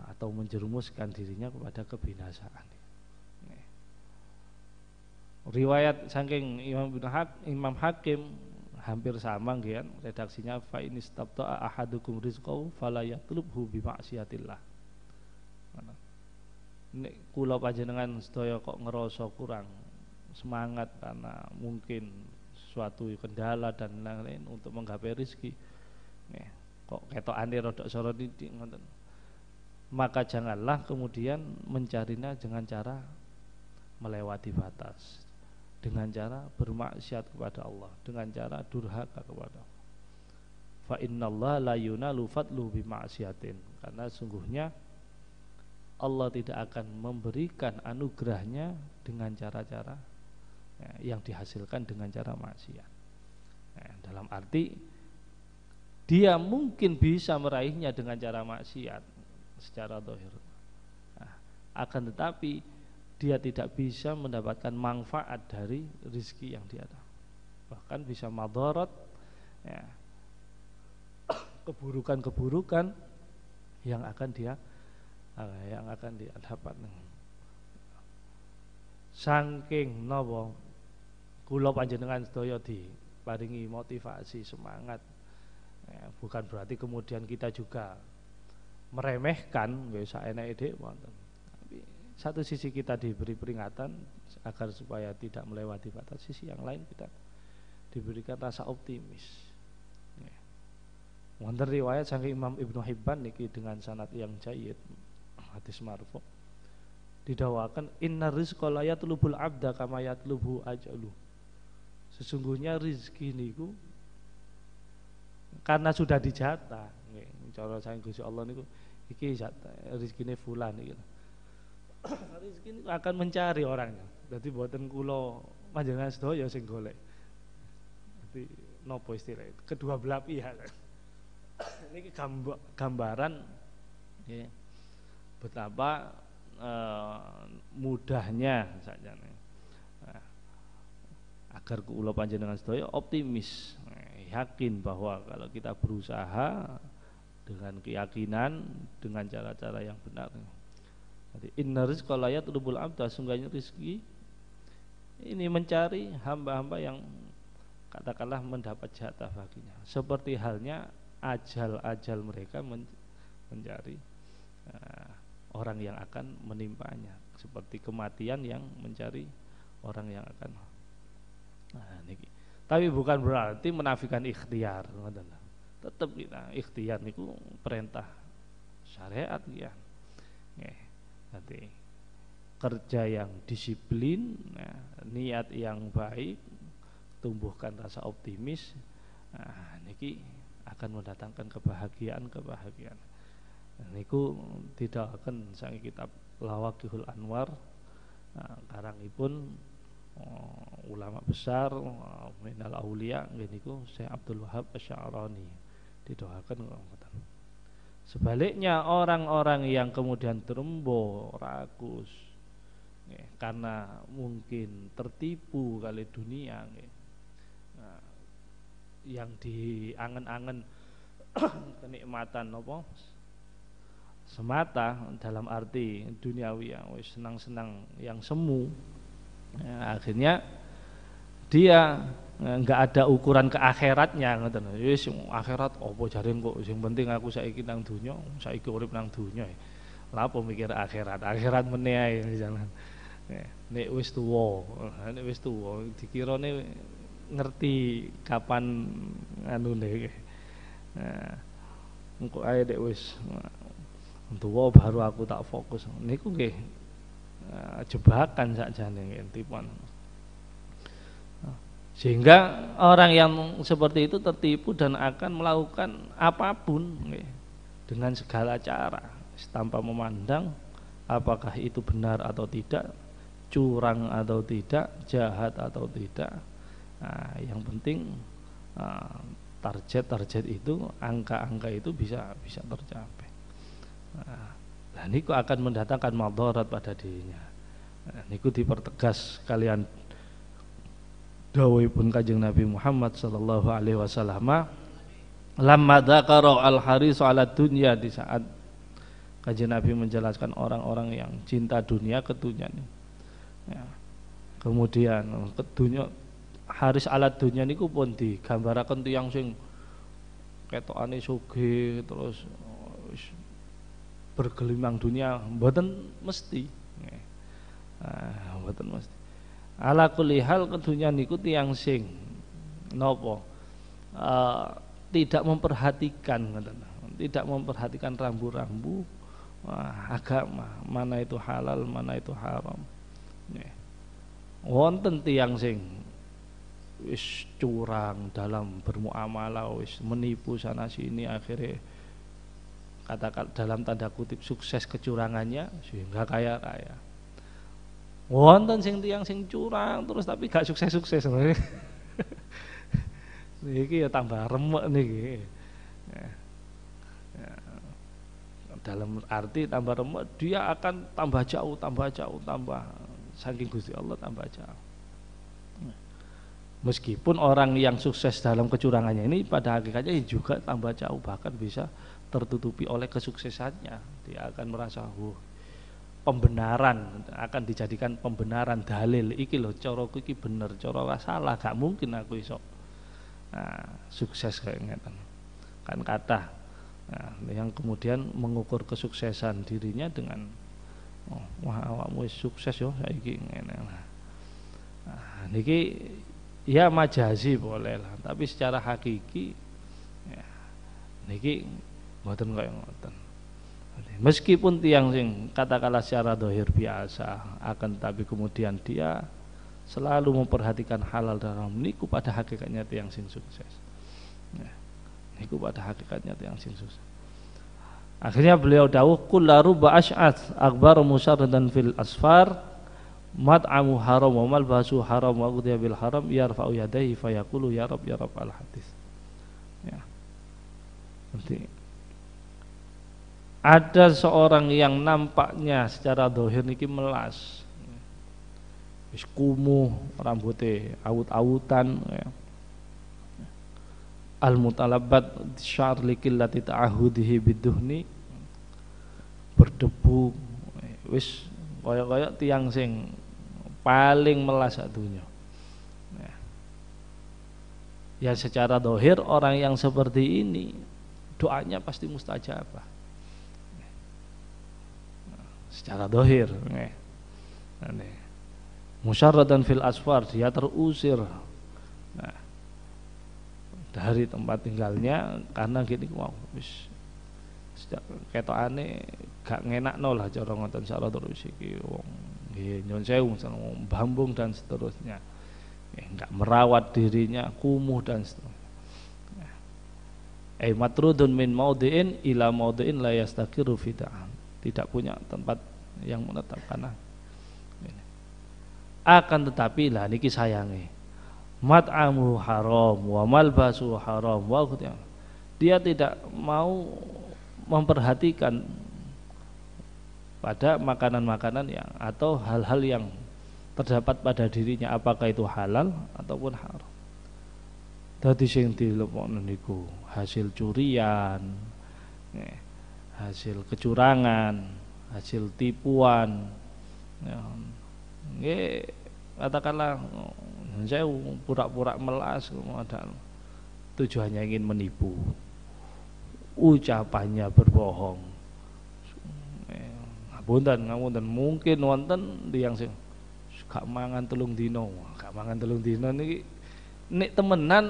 atau menjerumuskan dirinya kepada kebinasaan. Riwayat saking Imam Hakim hampir sama kan redaksinya, fa in istabta'a ahadukum rizqahu fala yatlubhu bi ma'siyatillah. Nek kula panjenengan sedaya kok ngerasa kurang semangat karena mungkin suatu kendala dan lain-lain untuk menggapai rezeki, kok ketokane rodok soro titik ngoten, maka janganlah kemudian mencarinya dengan cara melewati batas, dengan cara bermaksiat kepada Allah, dengan cara durhaka kepada Allah. Fa innallaha la yunalu fadlu bi ma'siyatin, karena sungguhnya Allah tidak akan memberikan anugerahnya dengan cara-cara yang dihasilkan dengan cara maksiat. Dalam arti dia mungkin bisa meraihnya dengan cara maksiat secara zahir, akan tetapi dia tidak bisa mendapatkan manfaat dari rizki yang dia dapat. Bahkan bisa madarat, keburukan-keburukan yang akan dia dapat. Saking napa kula panjenengan sedaya diparingi motivasi semangat, bukan berarti kemudian kita juga meremehkan nggih saeneke dhek wonten. Tapi satu sisi kita diberi peringatan agar supaya tidak melewati batas, sisi yang lain kita diberikan rasa optimis. Wonten riwayat saking Imam Ibnu Hibban niki dengan sanad yang jayyid, hadis marfu, didawakan inna rizqa la yatlubul abda kama yatlubu ajalu. Sesungguhnya rizki niku karena sudah dijatah, cara saking Gusti Allah niku iki jatah rezekine fulan iki. Rezeki niku akan mencari orangnya. Dadi mboten kula panjenengan sedaya sing golek. Dadi napa istilahnya? Kedua belah pihak. Niki gambaran ya, betapa mudahnya saja agar kula panjenengan sedaya optimis, yakin bahwa kalau kita berusaha dengan keyakinan, dengan cara-cara yang benar. Jadi inna rizqa la yatlubul abda, sungguhnya rezeki ini mencari hamba-hamba yang katakanlah mendapat jatah baginya. Seperti halnya ajal mereka mencari orang yang akan menimpanya, seperti kematian yang mencari orang yang akan niki. Tapi bukan berarti menafikan ikhtiar, tetap kita ikhtiar niku perintah syariat ya. Nanti kerja yang disiplin, niat yang baik, tumbuhkan rasa optimis, niki akan mendatangkan kebahagiaan. Niku didhawuhaken saking kitab Lawaqihul Anwar, karangipun ulama besar minal aulia niku Syekh Abdul Wahab Asy-Sya'rani didhawuhaken ngoten. Sebaliknya orang-orang yang kemudian terembo rakus karena mungkin tertipu kali dunia, yang diangen-angen kenikmatan apa semata dalam arti duniawi, yang wis senang-senang yang semu, akhirnya dia nggak ada ukuran ke akhiratnya, ngoten. Wis akhirat opo jare kok sing penting aku saiki nang donya, saiki urip nang donya. Lah apa mikir akhirat meneh ae jalan. Nek wis tuwa dikirane ngerti kapan anune. Engko ae nek wis tuwa baru aku tak fokus. Niku nggih jebakan sakjane nggih tipuan. Sehingga orang yang seperti itu tertipu dan akan melakukan apapun dengan segala cara tanpa memandang apakah itu benar atau tidak, curang atau tidak, jahat atau tidak. Nah, yang penting target itu, angka-angka itu bisa tercapai. Nah, niku akan mendatangkan madarat pada dirinya. Nah, niku dipertegas kalian dawuhipun Kanjeng Nabi Muhammad sallallahu alaihi wasallam, lamma dzakara al-haris 'ala dunya, di saat Kanjeng Nabi menjelaskan orang-orang yang cinta dunia ke dunia. Ya. Kemudian ke dunia, haris 'ala dunya niku pun digambaraken tiyang sing ketokane sugih terus bergelimang dunia, mboten mesti. Mboten mesti. Ala kulli hal kedunya niku tiyang sing napa tidak memperhatikan rambu-rambu agama, mana itu halal, mana itu haram. Wonten tiyang sing wis curang dalam bermuamalah, wis menipu sana sini, akhirnya katakan dalam tanda kutip sukses kecurangannya sehingga kaya raya. Wonten sing tiyang sing curang terus tapi gak sukses-sukses. Niki ya tambah remek niki. Dalam arti tambah remek, dia akan tambah jauh, saking Gusti Allah tambah jauh. Meskipun orang yang sukses dalam kecurangannya ini pada hakikatnya juga tambah jauh, bahkan bisa tertutupi oleh kesuksesannya. Dia akan merasa pembenaran, akan dijadikan pembenaran, dalil iki lho caraku iki bener, cara salah gak mungkin aku iso sukses kayak ngeten. Kan kata yang kemudian mengukur kesuksesan dirinya dengan wah awakmu wis sukses yo saiki ngene. Niki ya majazi boleh lah, tapi secara hakiki ya, niki mboten kaya ngoten. Meskipun tiang sing katakanlah secara dohir biasa, akan tapi kemudian dia selalu memperhatikan halal dan haram, niku pada hakikatnya tiang sing sukses. Niku pada hakikatnya tiang sing sukses. Akhirnya beliau dawuh kullu ba'as'at akbar musarradan fil asfar mat'amu haram wa malbasu haram wa ghudhiya bil haram yarfa'u yadayhi fayaqulu ya rab al hadis. Ya. Berarti ada seorang yang nampaknya secara dohir niki melas, wis kumuh, rambutnya awut-awutan, ya. Al-mutalabbat syar likillati ta'ahudihi biduhni, berdebu, wis kaya-kaya tiang sing paling melas dunya. Ya secara dohir orang yang seperti ini doanya pasti mustajabah. Secara dohir, musyarradan fil asfar, dia terusir dari tempat tinggalnya karena gini wow, wis ketokane gak ngenakno lah cara ngoten sak terus iki wong nggih nyun sewu bambung dan seterusnya, enggak merawat dirinya, kumuh dan seterusnya. Matrudun min maudhi'in ila maudhi'in la yastaqiru fi ta'am. Tidak punya tempat yang menetap karena ini. Akan tetapi lah niki sayange mat'amu haram wa malbasu haram wa dia tidak mau memperhatikan pada makanan-makanan yang atau hal-hal yang terdapat pada dirinya, apakah itu halal ataupun haram. Dadi sing dilebokno niku hasil curian, hasil kecurangan, hasil tipuan, katakanlah saya pura-pura melas, tujuannya ingin menipu, ucapannya berbohong. Ngapunten mungkin wonten tiyang sing gak mangan 3 dino, niki nek temenan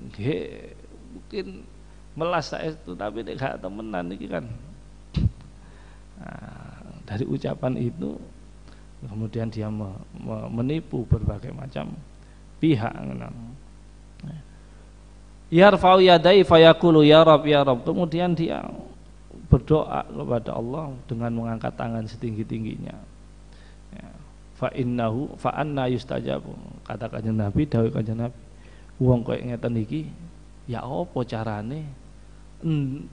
nggih mungkin melas saestu, tapi nek gak temenan niki kan dari ucapan itu kemudian dia menipu berbagai macam pihak. Yarfa'u yadai fayaqulu ya Rabb, kemudian dia berdoa kepada Allah dengan mengangkat tangan setinggi-tingginya. Fa innahu fa anna yustajabu, kata kanjeng Nabi, dawuh kanjeng Nabi, wong koyo ngeten iki ya apa carane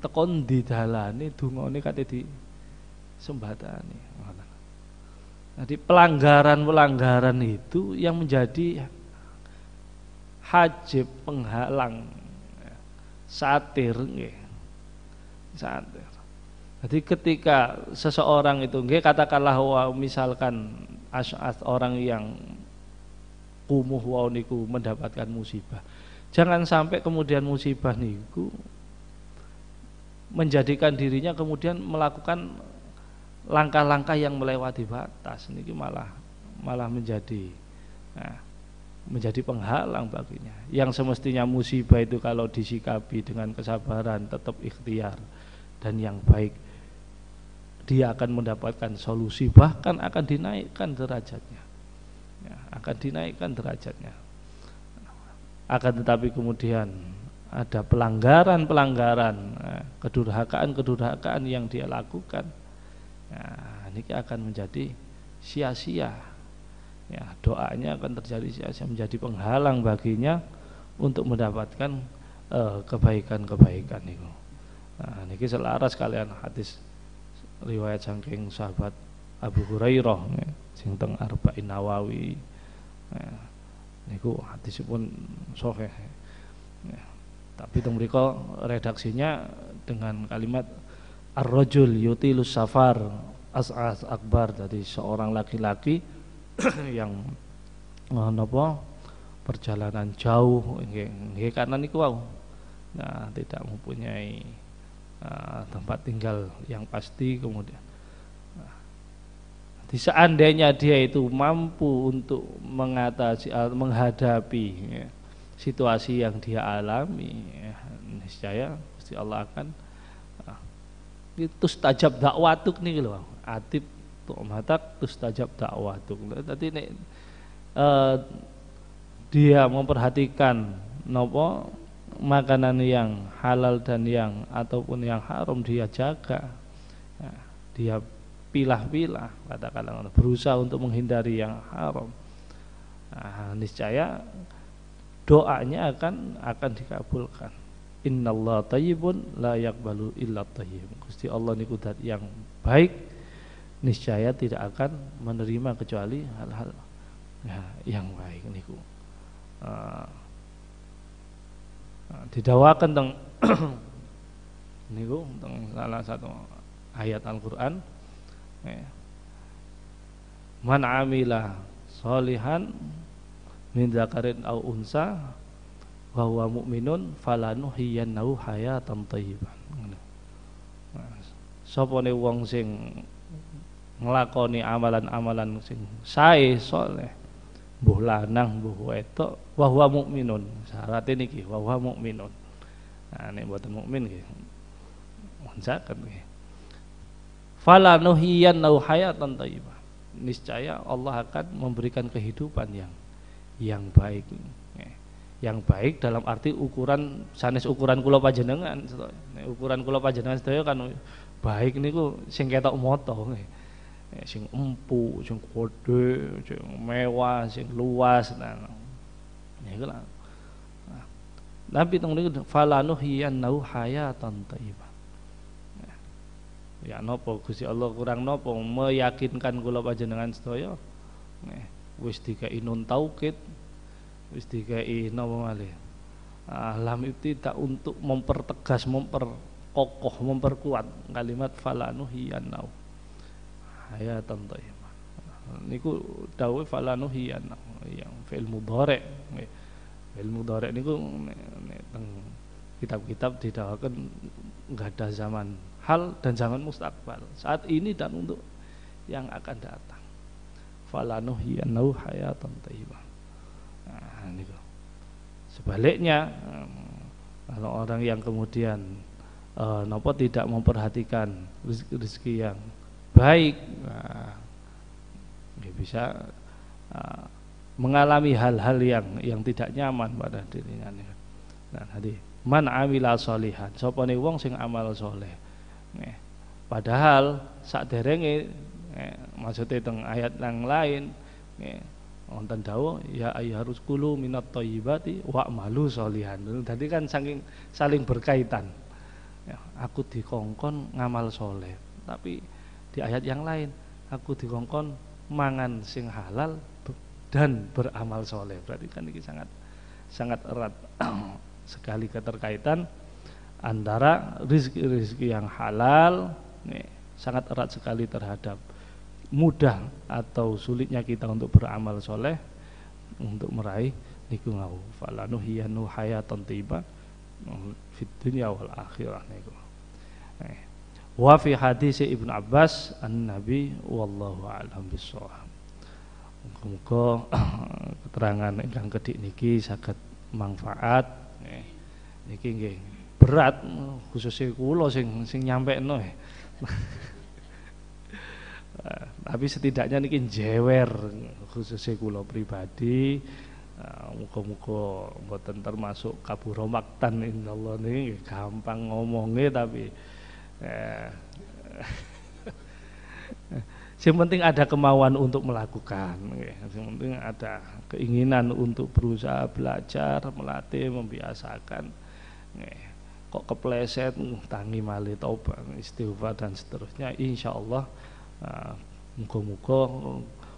tekon ndi dalane dungane kate disembadani. Jadi pelanggaran-pelanggaran itu yang menjadi hajib, penghalang, satir nggih. Satir. Jadi ketika seseorang itu nggih katakanlah misalkan orang yang kumuh wau niku mendapatkan musibah. Jangan sampai kemudian musibah niku menjadikan dirinya kemudian melakukan langkah-langkah yang melewati batas. Niki malah menjadi menjadi penghalang baginya. Yang semestinya musibah itu kalau disikapi dengan kesabaran, tetap ikhtiar dan yang baik, dia akan mendapatkan solusi, bahkan akan dinaikkan derajatnya, akan dinaikkan derajatnya. Akan tetapi kemudian ada pelanggaran-pelanggaran, kedurhakaan yang dia lakukan, ini akan menjadi sia-sia. Doanya akan terjadi sia-sia, menjadi penghalang baginya untuk mendapatkan kebaikan-kebaikan itu. Ini selaras kalian hadis riwayat saking sahabat Abu Hurairah sing teng Arba'in Nawawi, niku hadisipun sahih. Tapi teng mriku redaksinya dengan kalimat ar-rajul yutilus safar as'as akbar, jadi seorang laki-laki yang perjalanan jauh nggih karena niku wau tidak mempunyai tempat tinggal yang pasti. Kemudian seandainya dia itu mampu untuk menghadapi situasi yang dia alami, niscaya Gusti Allah akan itu stajab dakwatuk nih lho, atib tu'matak tustajab dakwatuk. Tadi nek dia memperhatikan nopo makanan yang halal dan yang ataupun yang haram dia jaga, dia pilah-pilah, katakanlah berusaha untuk menghindari yang haram, niscaya doanya akan dikabulkan. Innallaha thayyibun la yaqbalu illa thayyib. Gusti Allah niku zat yang baik, niscaya tidak akan menerima kecuali hal-hal yang baik niku. Didawakan teng niku teng salah satu ayat Al-Qur'an, man amila sholihan min dzakarin au unsa wa huwa mu'minun falanuhyiyannahu hayatan thayyiban. Sopone wong sing nglakoni amalan-amalan sing sae saleh, mbuh lanang mbuh wedok, wa huwa mukminun. Syarat niki wa huwa mukminun. Nek mboten mukmin nggih onjaken nggih. Fala nuhyiyannahu hayatan thayyibah. Niscaya Allah akan memberikan kehidupan yang baik, yang baik dalam arti ukuran sanes ukuran kula panjenengan. Nek ukuran kula panjenengan sedaya kan baik niku sing ketok moto nggih. Sing empuk, sing gede, sing mewah, sing luas. Nah, niku lah. Nabi teng niku falanuhyiyannahu hayatan thayyibah. Ya napa Gusti Allah kurang napa meyakinkan kula panjenengan sedaya. Wis dikai nun taukid, wis dikai napa malih. Lam ibtidak untuk mempertegas, memperkokoh, memperkuat kalimat falanuhyiyannahu hayatan thayyibah. Niku dawuh falanuhyiyannahu yang fi'il mudhari'. Fi'il mudhari' niku nek teng kitab-kitab didhawuhaken gadah zaman hal dan zaman mustaqbal, saat ini dan untuk yang akan datang. Falanuhyiyannahu hayatan thayyibah. Nah, niku. Sebaliknya kalau orang yang kemudian napa tidak memperhatikan rezeki yang baik, dia bisa mengalami hal-hal yang tidak nyaman pada dirinya. Nah, tadi man amila sholihan, sopane wong sing amal soleh. Padahal sakderenge maksudnya teng ayat yang lain wonten dawuh ya ayyuharus kulu minat thayyibati wa'malu sholihan. Tadi kan saling berkaitan. Ya, aku dikongkon ngamal soleh, tapi di ayat yang lain aku dikongkon mangan sing halal dan beramal soleh. Berarti kan ini sangat erat sekali keterkaitan antara rezeki yang halal, sangat erat sekali terhadap mudah atau sulitnya kita untuk beramal soleh, untuk meraih niku ngau falanuhyiyannahu hayatan thayyibah fid dunya wal akhirah niku. Wa fi hadis Ibnu Abbas an-Nabi wallahu a'lam bissawab. Muga-muga keterangan ingkang kedhik niki saged manfaat. Niki nggih berat khususnya kula sing nyampekno. Tapi setidaknya niki jewer khususnya kula pribadi. Muga-muga mboten termasuk kabura maktan insyaallah niki gampang ngomongnya tapi yang penting ada kemauan untuk melakukan, yang penting ada keinginan untuk berusaha belajar, melatih, membiasakan. Kok kepleset, tangi malih taubat, istighfar dan seterusnya. Insyaallah muga-muga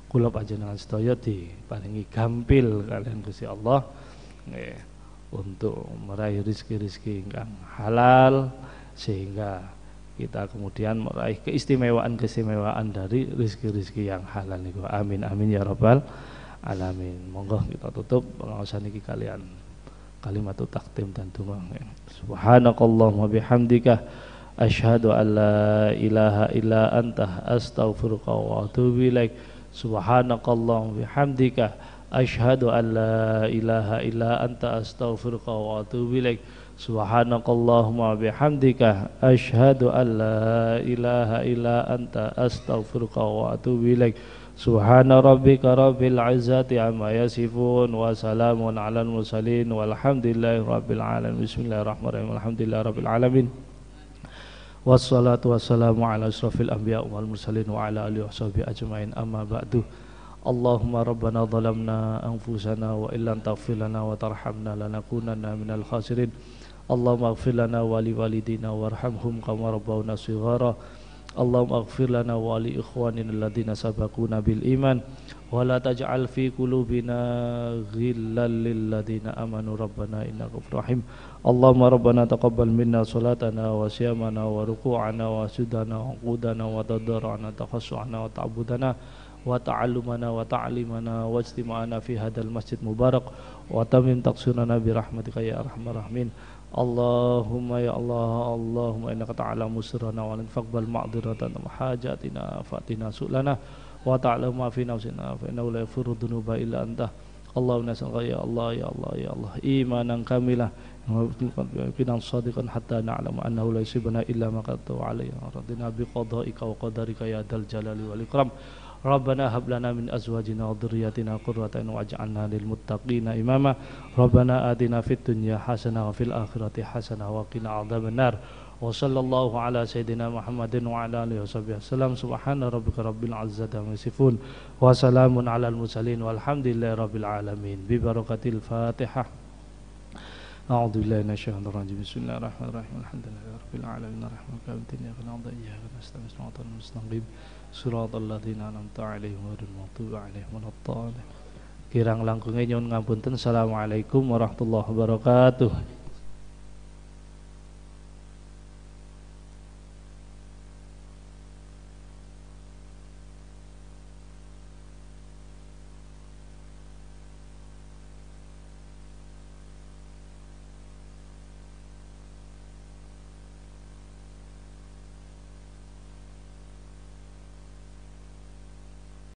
kula panjenengan sedaya diparingi gampil kalian Gusti Allah untuk meraih rezeki-rezeki ingkang halal sehingga kita kemudian meraih keistimewaan dari rezeki-rezeki yang halal niku. Amin amin ya rabbal alamin. Monggo kita tutup pengawasan niki kalian kalimat takdim dan donga. Subhanakallahumma bihamdika asyhadu an la ilaha illa anta astaghfiruka wa atubu ilaik. Subhanakallahumma bihamdika asyhadu an la ilaha illa anta astaghfiruka wa atubu ilaik. Subhanakallahumma bihamdika asyhadu an la ilaha illa anta astaghfiruka wa atubu ilaik. Subhana rabbika rabbil izzati amma yasifun wa salamun alal mursalin walhamdulillahi rabbil alamin. Bismillahirrahmanirrahim. Alhamdulillahi rabbil alamin. Wassalatu wassalamu ala asrafil anbiya wal mursalin wa ala alihi washabihi ajmain. Amma ba'du. Allahumma rabbana zalamna anfusana wa illam taghfir lana wa tarhamna lanakunanna minal khasirin. Allahumma ighfir lana wa li walidina warhamhum kama rabbawna shighara. Allahumma ighfir lana wa li ikhwanina alladziina sabaquna bil iman wa la taj'al fi qulubina ghillan lil ladziina amanu rabbana innaka ghafurur rahim. Allahumma rabbana taqabbal minna salatana wa siyamana wa ruku'ana wa sujudana wa qudana wa tadarru'ana takhassu'ana wa ta'budana wa ta'allumana wa ta'limana wa istima'ana fi hadzal masjid mubarak wa tamim taqsirana bi rahmatika ya arhamar rahimin. Allahumma ya Allah, Allahumma innaka ta'lamu sirrana wa lan faqbal ma'dhiratana wa hajatina fatina su'lana wa ta'lamu ma fi nafsina fa innahu la yaghfiru dhunuba illa anta. Allahumma nas'aluka ya Allah ya Allah ya Allah imanan kamilah wa shadiqan hatta na'lamu annahu la yusibuna illa ma qadta alayna radina bi qada'ika wa qadarika ya dal jalali wal ikram. Rabbana hab lana min azwajina wa dhurriyyatina qurrata a'yun waj'alna lil muttaqina imama. Rabbana atina fid dunya hasanah wa fil akhirati hasanah wa qina adzabannar. Wa sallallahu ala sayyidina Muhammadin wa ala alihi washabihi wasallam. Subhana rabbika rabbil izzati amma yasifun wa salamun alal mursalin walhamdulillahi rabbil alamin. Bi barakatil Fatihah. A'udzu billahi minasyaitonir rajim. Bismillahirrahmanirrahim. Alhamdulillahi rabbil alamin. Arrahmanir rahim. Iyyaka na'budu wa iyyaka nasta'in. Shiratal mustaqim. Shiratal ladzina an'amta 'alaihim ghairil maghdubi 'alaihim waladdallin. Kirang langkung nyuwun ngapunten. Assalamualaikum warahmatullahi wabarakatuh.